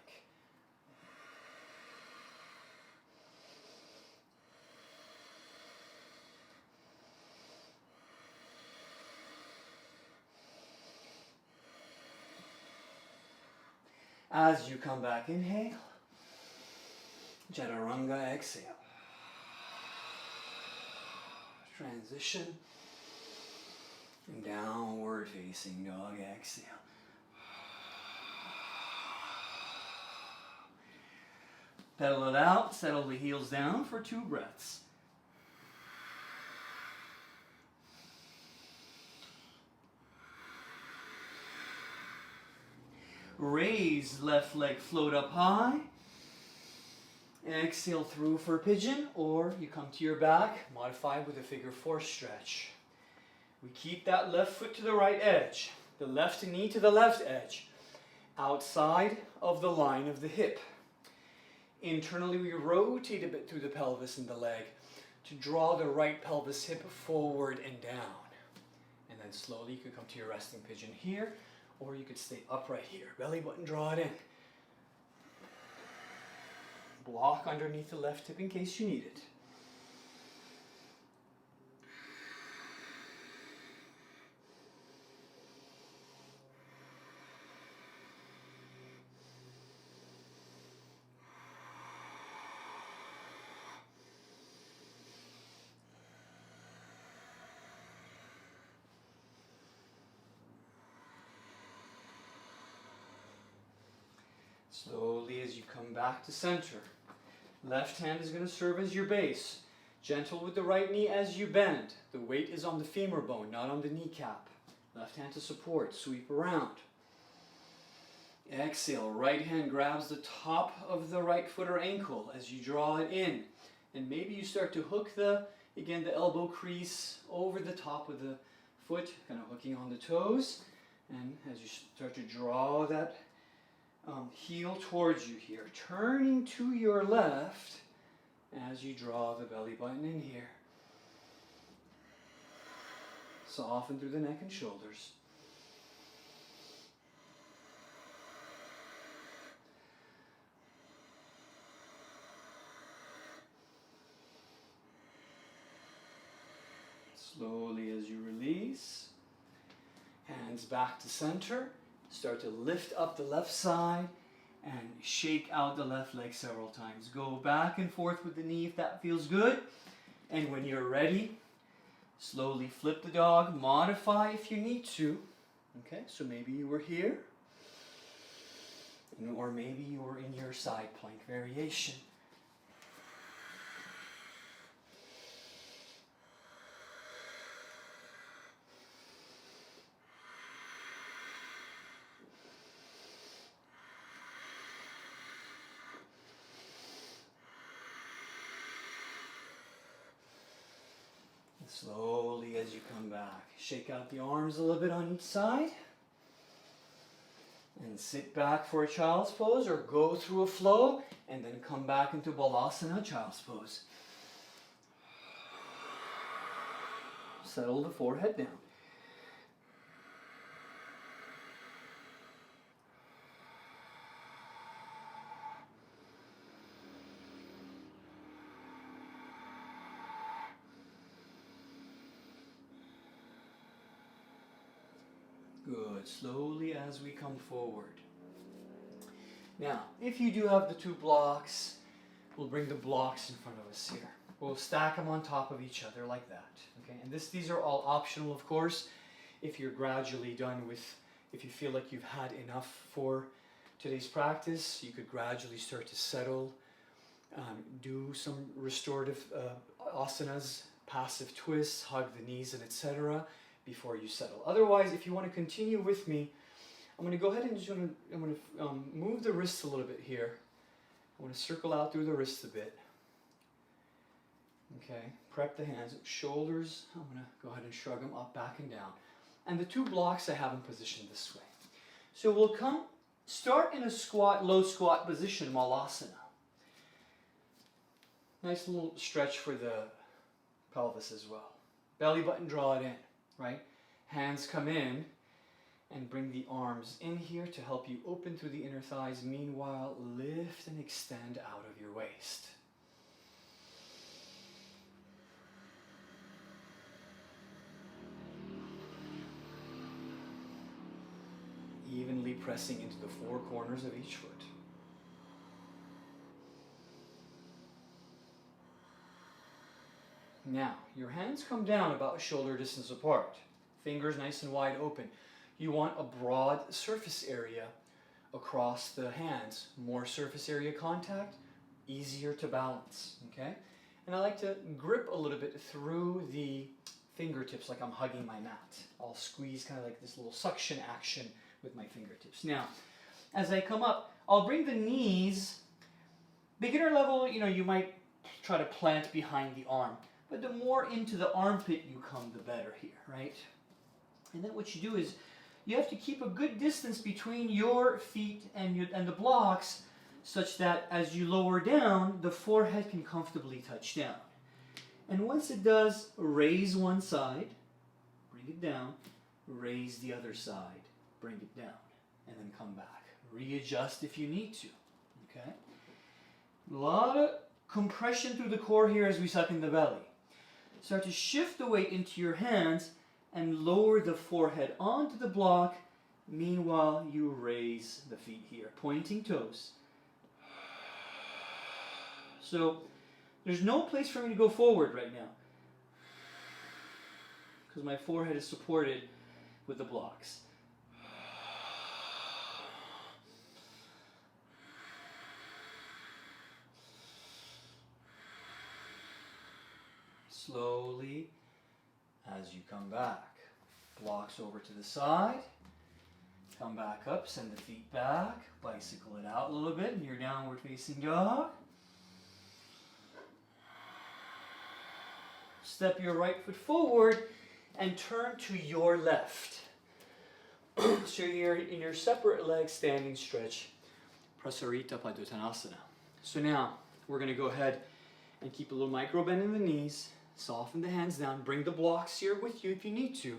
As you come back, inhale. Chaturanga, exhale. Transition. And downward facing dog, exhale. Pedal it out, settle the heels down for 2 breaths. Raise left leg, float up high. Exhale through for a pigeon, or you come to your back, modify with a figure 4 stretch. We keep that left foot to the right edge, the left knee to the left edge, outside of the line of the hip. Internally, we rotate a bit through the pelvis and the leg to draw the right pelvis hip forward and down. And then slowly you could come to your resting pigeon here, or you could stay upright here. Belly button, draw it in. Block underneath the left hip in case you need it. Slowly as you come back to center. Left hand is going to serve as your base. Gentle with the right knee as you bend. The weight is on the femur bone, not on the kneecap. Left hand to support. Sweep around. Exhale. Right hand grabs the top of the right foot or ankle as you draw it in. And maybe you start to hook the elbow crease over the top of the foot, kind of hooking on the toes. And as you start to draw that heel towards you here, turning to your left as you draw the belly button in here. Soften through the neck and shoulders. Slowly as you release, hands back to center. Start to lift up the left side and shake out the left leg several times. Go back and forth with the knee if that feels good. And when you're ready, slowly flip the dog, modify if you need to. Okay, so maybe you were here, or maybe you were in your side plank variation. Slowly as you come back, shake out the arms a little bit on each side. And sit back for a child's pose or go through a flow and then come back into Balasana, child's pose. Settle the forehead down. Good. Slowly as we come forward. Now, if you do have the 2 blocks, we'll bring the blocks in front of us here. We'll stack them on top of each other like that. Okay, and these are all optional, of course. If you're gradually done with, if you feel like you've had enough for today's practice, you could gradually start to settle, do some restorative asanas, passive twists, hug the knees, and etc. before you settle. Otherwise, if you want to continue with me, I'm going to go ahead and I'm going to move the wrists a little bit here. I want to circle out through the wrists a bit. Okay, prep the hands, shoulders, I'm going to go ahead and shrug them up, back and down. And the two blocks I have them positioned this way. So we'll start in a squat, low squat position, Malasana. Nice little stretch for the pelvis as well. Belly button, draw it in, right? Hands come in and bring the arms in here to help you open through the inner thighs. Meanwhile, lift and extend out of your waist. Evenly pressing into the four corners of each foot. Now, your hands come down about shoulder distance apart. Fingers nice and wide open. You want a broad surface area across the hands. More surface area contact, easier to balance, okay? And I like to grip a little bit through the fingertips like I'm hugging my mat. I'll squeeze kind of like this little suction action with my fingertips. Now, as I come up, I'll bring the knees, beginner level, you might try to plant behind the arm, but the more into the armpit you come, the better here, right? And then what you do is, you have to keep a good distance between your feet and the blocks, such that as you lower down, the forehead can comfortably touch down. And once it does, raise one side, bring it down, raise the other side, bring it down, and then come back. Readjust if you need to, okay? A lot of compression through the core here as we suck in the belly. Start to shift the weight into your hands and lower the forehead onto the block. Meanwhile, you raise the feet here, pointing toes. So, there's no place for me to go forward right now because my forehead is supported with the blocks. Slowly, as you come back, blocks over to the side, come back up, send the feet back, bicycle it out a little bit in your downward facing dog. Step your right foot forward and turn to your left. So you're in your separate leg standing stretch, Prasarita Padottanasana. So now we're going to go ahead and keep a little micro bend in the knees. Soften the hands down. Bring the blocks here with you if you need to.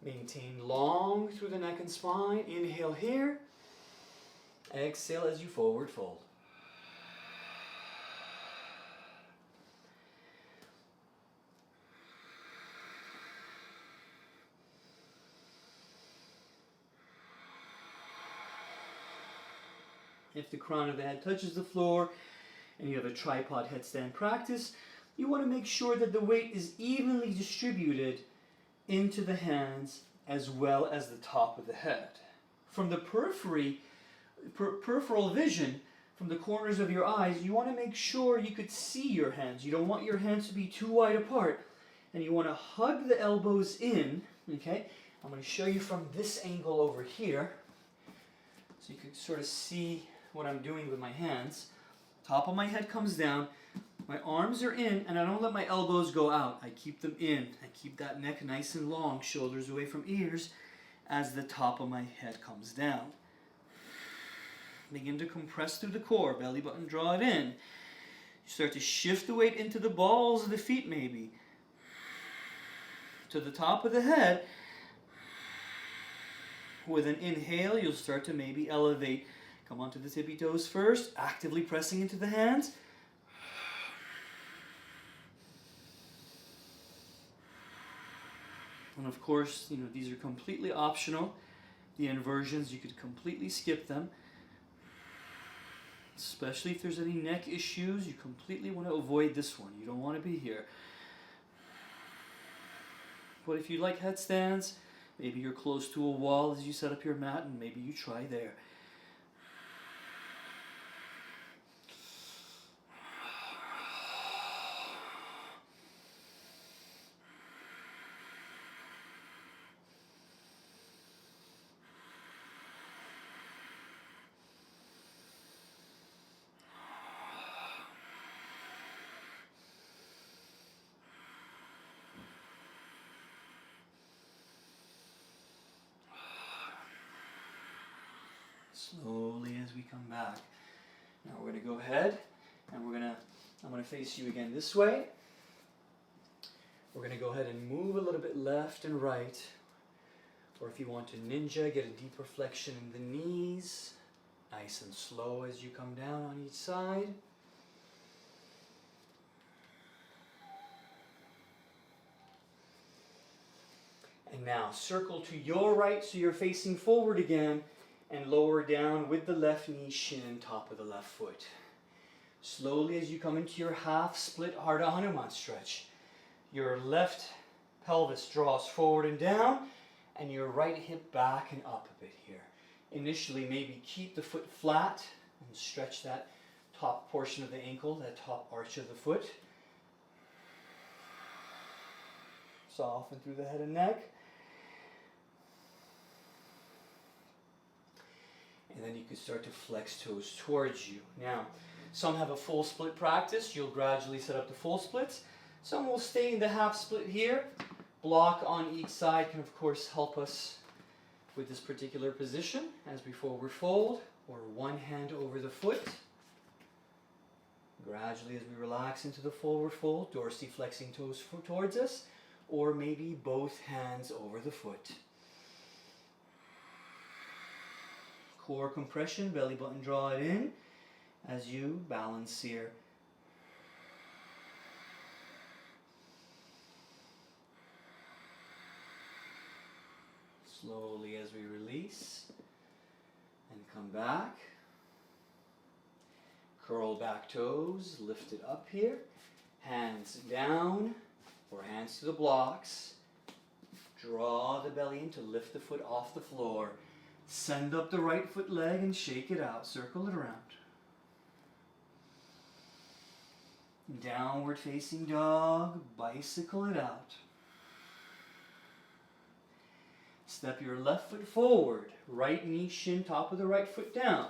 Maintain long through the neck and spine. Inhale here. Exhale as you forward fold. If the crown of the head touches the floor and you have a tripod headstand practice, you want to make sure that the weight is evenly distributed into the hands as well as the top of the head. From the peripheral vision, from the corners of your eyes, you want to make sure you could see your hands. You don't want your hands to be too wide apart. And you want to hug the elbows in, okay? I'm going to show you from this angle over here, so you can sort of see what I'm doing with my hands. Top of my head comes down. My arms are in, and I don't let my elbows go out. I keep them in. I keep that neck nice and long, shoulders away from ears, as the top of my head comes down. Begin to compress through the core, belly button, draw it in. You start to shift the weight into the balls of the feet maybe. To the top of the head. With an inhale, you'll start to maybe elevate. Come onto the tippy toes first, actively pressing into the hands. And of course, these are completely optional. The inversions, you could completely skip them. Especially if there's any neck issues, you completely want to avoid this one. You don't want to be here. But if you like headstands, maybe you're close to a wall as you set up your mat, and maybe you try there. Slowly as we come back. Now we're going to go ahead and I'm going to face you again this way. We're going to go ahead and move a little bit left and right. Or if you want to ninja, get a deeper flexion in the knees. Nice and slow as you come down on each side. And now circle to your right so you're facing forward again and lower down with the left knee shin top of the left foot. Slowly as you come into your half split Ardha Hanuman stretch. Your left pelvis draws forward and down and your right hip back and up a bit here. Initially maybe keep the foot flat and stretch that top portion of the ankle, that top arch of the foot. Soften through the head and neck. And then you can start to flex toes towards you. Now, some have a full split practice. You'll gradually set up the full splits. Some will stay in the half split here. Block on each side can, of course, help us with this particular position as we forward fold, or one hand over the foot. Gradually as we relax into the forward fold, dorsiflexing toes towards us, or maybe both hands over the foot. Core compression, belly button draw it in as you balance here. Slowly as we release and come back. Curl back toes, lift it up here. Hands down or hands to the blocks. Draw the belly in to lift the foot off the floor. Send up the right foot leg and shake it out. Circle it around. Downward facing dog. Bicycle it out. Step your left foot forward. Right knee shin, top of the right foot down.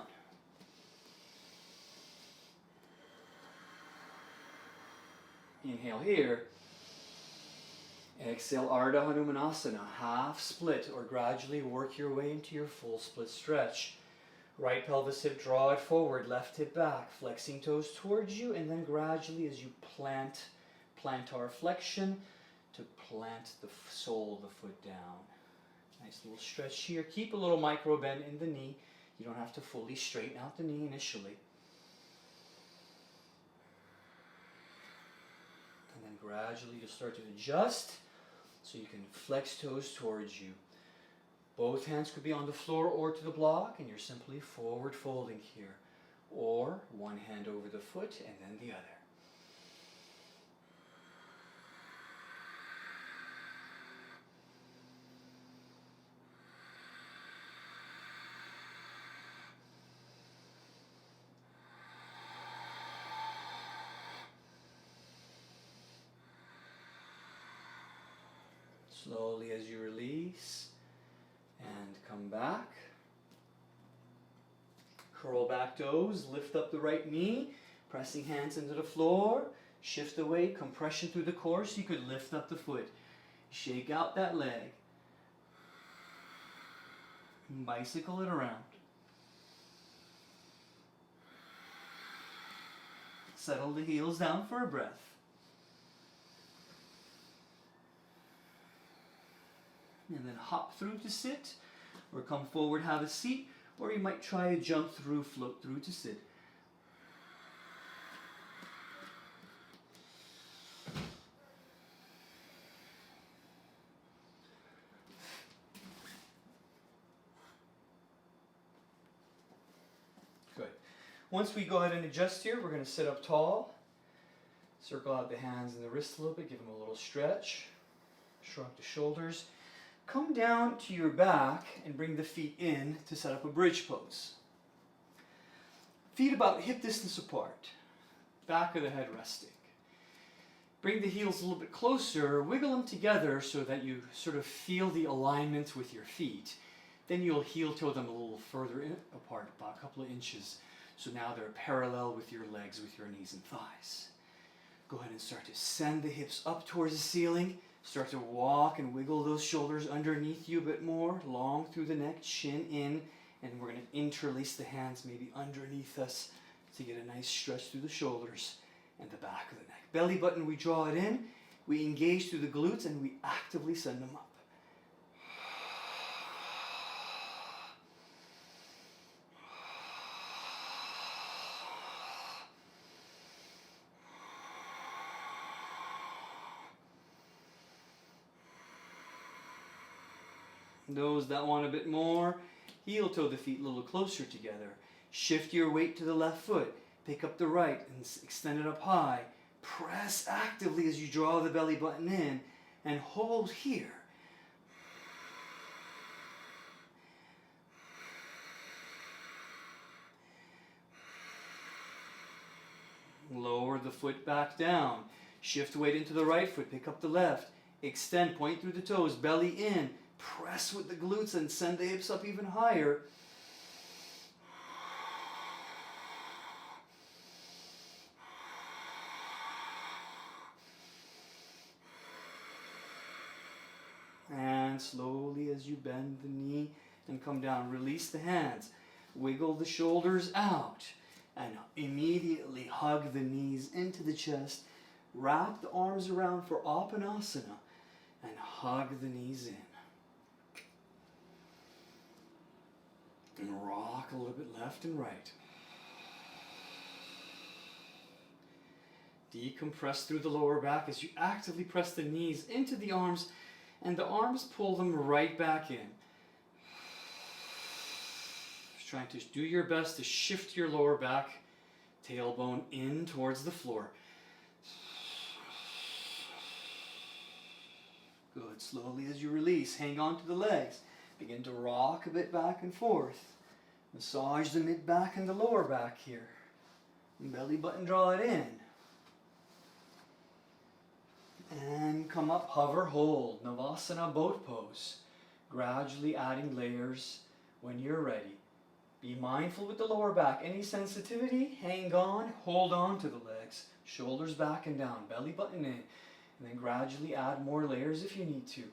Inhale here. Exhale, Ardha Hanumanasana, half split, or gradually work your way into your full split stretch. Right pelvis hip, draw it forward, left hip back, flexing toes towards you, and then gradually as you plant plantar flexion to plant the sole of the foot down. Nice little stretch here. Keep a little micro bend in the knee. You don't have to fully straighten out the knee initially. And then gradually you'll start to adjust so you can flex toes towards you. Both hands could be on the floor or to the block, and you're simply forward folding here. Or one hand over the foot and then the other. Slowly as you release and come back. Curl back toes, lift up the right knee, pressing hands into the floor. Shift the weight, compression through the core so you could lift up the foot. Shake out that leg. Bicycle it around. Settle the heels down for a breath. And then hop through to sit, or come forward, have a seat, or you might try a jump through, float through to sit. Good. Once we go ahead and adjust here, we're going to sit up tall. Circle out the hands and the wrists a little bit, give them a little stretch. Shrug the shoulders. Come down to your back and bring the feet in to set up a bridge pose. Feet about hip distance apart. Back of the head resting. Bring the heels a little bit closer, wiggle them together so that you sort of feel the alignment with your feet. Then you'll heel toe them a little further apart, about a couple of inches. So now they're parallel with your legs, with your knees and thighs. Go ahead and start to send the hips up towards the ceiling. Start to walk and wiggle those shoulders underneath you a bit more, long through the neck, chin in And we're going to interlace the hands maybe underneath us to get a nice stretch through the shoulders and the back of the neck. Belly button, we draw it in, we engage through the glutes, and we actively send them up. Those that want a bit more, heel toe the feet a little closer together. Shift your weight to the left foot. Pick up the right and extend it up high. Press actively as you draw the belly button in and hold here. Lower the foot back down. Shift weight into the right foot. Pick up the left. Extend, point through the toes, belly in. Press with the glutes and send the hips up even higher. And slowly as you bend the knee and come down, release the hands. Wiggle the shoulders out. And immediately hug the knees into the chest. Wrap the arms around for Apanasana and hug the knees in. And rock a little bit left and right. Decompress through the lower back as you actively press the knees into the arms, and the arms pull them right back in. Just trying to do your best to shift your lower back, tailbone in towards the floor. Good. Slowly as you release, hang on to the legs. Begin to rock a bit back and forth. Massage the mid-back and the lower back here. Belly button, draw it in. And come up, hover, hold. Navasana, boat pose. Gradually adding layers when you're ready. Be mindful with the lower back. Any sensitivity, hang on, hold on to the legs. Shoulders back and down, belly button in. And then gradually add more layers if you need to.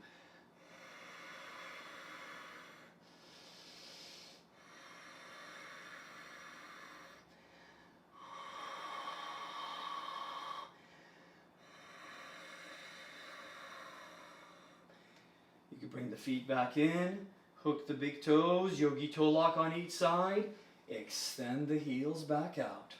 You can bring the feet back in, hook the big toes, yogi toe lock on each side, extend the heels back out.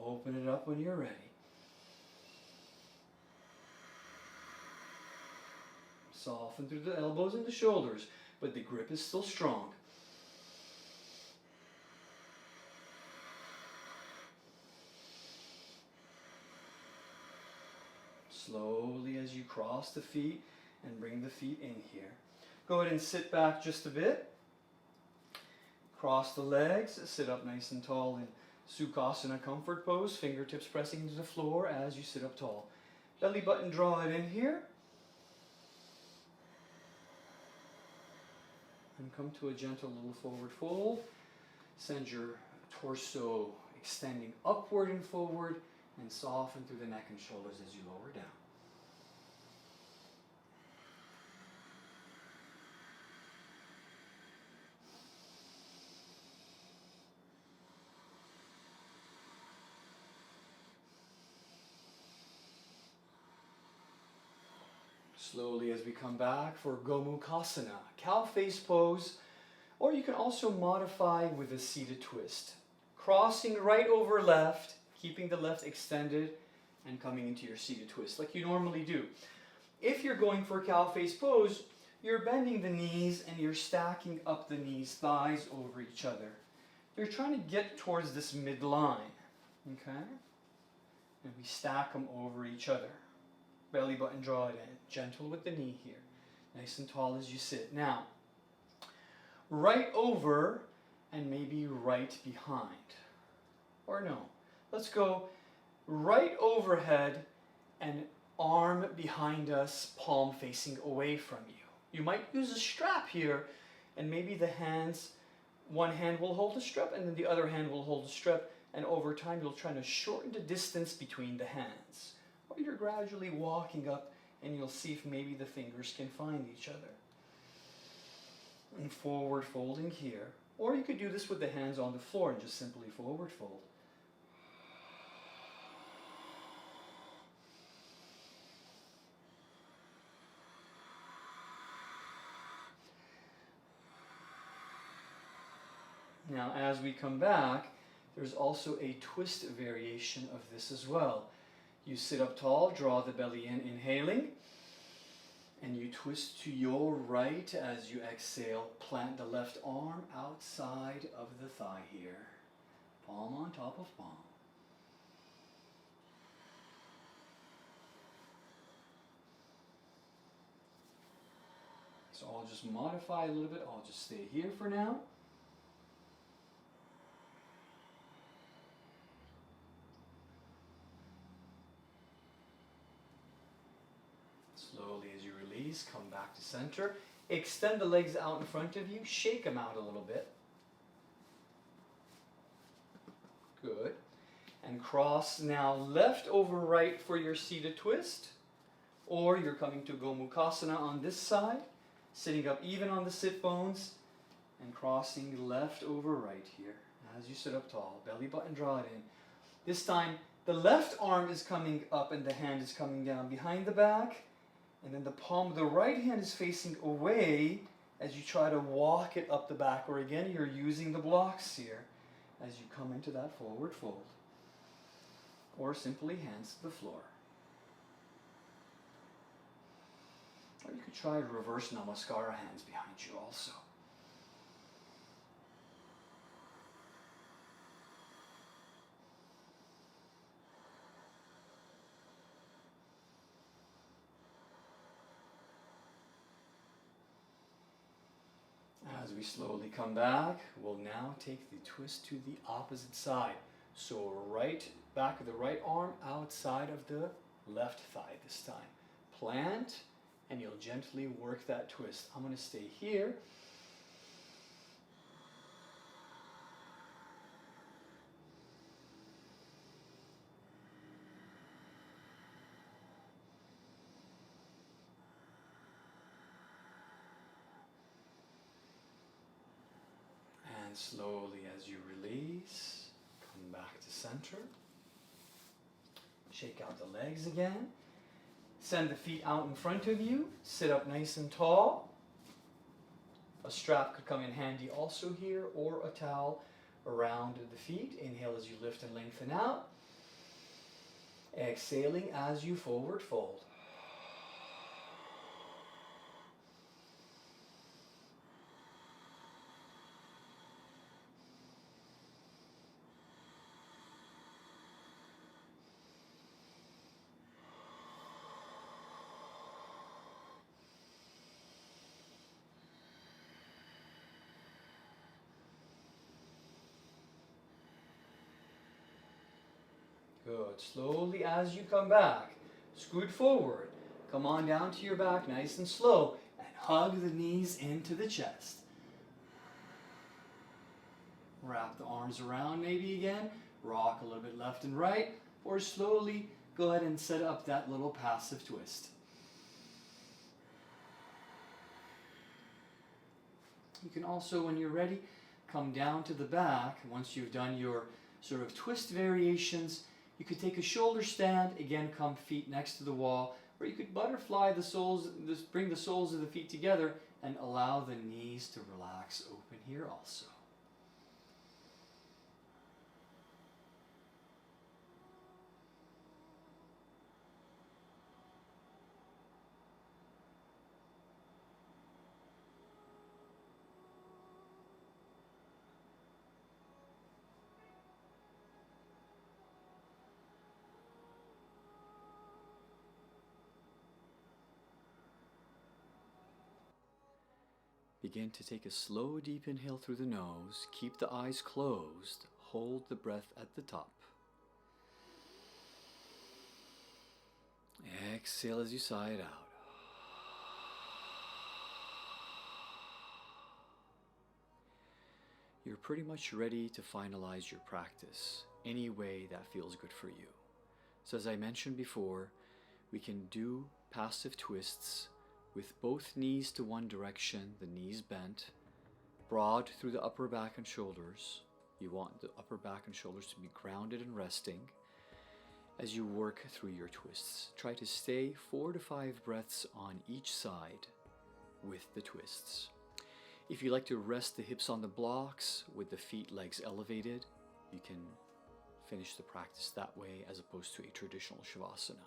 Open it up when you're ready. Soften through the elbows and the shoulders, but the grip is still strong. Slowly as you cross the feet and bring the feet in here. Go ahead and sit back just a bit. Cross the legs, sit up nice and tall in Sukhasana comfort pose, fingertips pressing into the floor as you sit up tall. Belly button, draw it in here. And come to a gentle little forward fold. Send your torso extending upward and forward, and soften through the neck and shoulders as you lower down. Slowly as we come back for Gomukhasana, cow face pose, or you can also modify with a seated twist. Crossing right over left, keeping the left extended, and coming into your seated twist like you normally do. If you're going for cow face pose, you're bending the knees and you're stacking up the knees, thighs over each other. You're trying to get towards this midline, okay? And we stack them over each other. Belly button, draw it in. Gentle with the knee here. Nice and tall as you sit. Now, right over and maybe right behind. Or no. Let's go right overhead and arm behind us, palm facing away from you. You might use a strap here, and maybe the hands, one hand will hold the strap and then the other hand will hold the strap, and over time you'll try to shorten the distance between the hands. Or you're gradually walking up and you'll see if maybe the fingers can find each other. And forward folding here. Or you could do this with the hands on the floor and just simply forward fold. Now, as we come back, there's also a twist variation of this as well. You sit up tall, draw the belly in, inhaling, and you twist to your right as you exhale. Plant the left arm outside of the thigh here. Palm on top of palm. So I'll just modify a little bit. I'll just stay here for now. Slowly as you release, come back to center. Extend the legs out in front of you. Shake them out a little bit. Good. And cross now left over right for your seated twist. Or you're coming to Gomukhasana on this side. Sitting up even on the sit bones. And crossing left over right here. As you sit up tall. Belly button, draw it in. This time, the left arm is coming up and the hand is coming down behind the back. And then the palm of the right hand is facing away as you try to walk it up the back. Or again, you're using the blocks here as you come into that forward fold. Or simply hands to the floor. Or you could try reverse namaskara, hands behind you also. As we slowly come back, we'll now take the twist to the opposite side. So right back of the right arm outside of the left thigh this time. Plant, and you'll gently work that twist. I'm going to stay here. And slowly as you release, come back to center. Shake out the legs again. Send the feet out in front of you. Sit up nice and tall. A strap could come in handy also here, or a towel around the feet. Inhale as you lift and lengthen out. Exhaling as you forward fold. Good. Slowly as you come back, scoot forward. Come on down to your back nice and slow, and hug the knees into the chest. Wrap the arms around maybe again. Rock a little bit left and right, or slowly go ahead and set up that little passive twist. You can also, when you're ready, come down to the back. Once you've done your sort of twist variations, you could take a shoulder stand, again come feet next to the wall, or you could butterfly the soles, bring the soles of the feet together and allow the knees to relax open here also. Begin to take a slow, deep inhale through the nose. Keep the eyes closed. Hold the breath at the top. Exhale as you sigh it out. pretty much ready to finalize your practice any way that feels good for you. So as I mentioned before, we can do passive twists with both knees to one direction, the knees bent, broad through the upper back and shoulders. You want the upper back and shoulders to be grounded and resting as you work through your twists. Try to stay 4 to 5 breaths on each side with the twists. If you like to rest the hips on the blocks with the feet, legs elevated, you can finish the practice that way as opposed to a traditional Shavasana.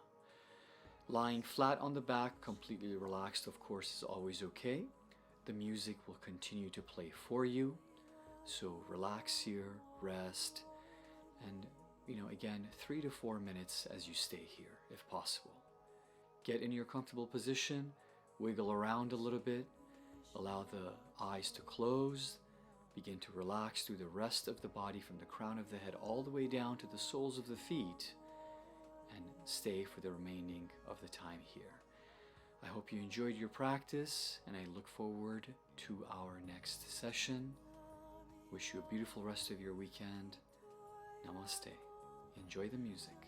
Lying flat on the back, completely relaxed, of course, is always okay. The music will continue to play for you. So relax here, rest, and again, 3 to 4 minutes as you stay here, if possible. Get in your comfortable position, wiggle around a little bit, allow the eyes to close, begin to relax through the rest of the body from the crown of the head all the way down to the soles of the feet, and stay for the remaining of the time here. I hope you enjoyed your practice, and I look forward to our next session. Wish you a beautiful rest of your weekend. Namaste. Enjoy the music.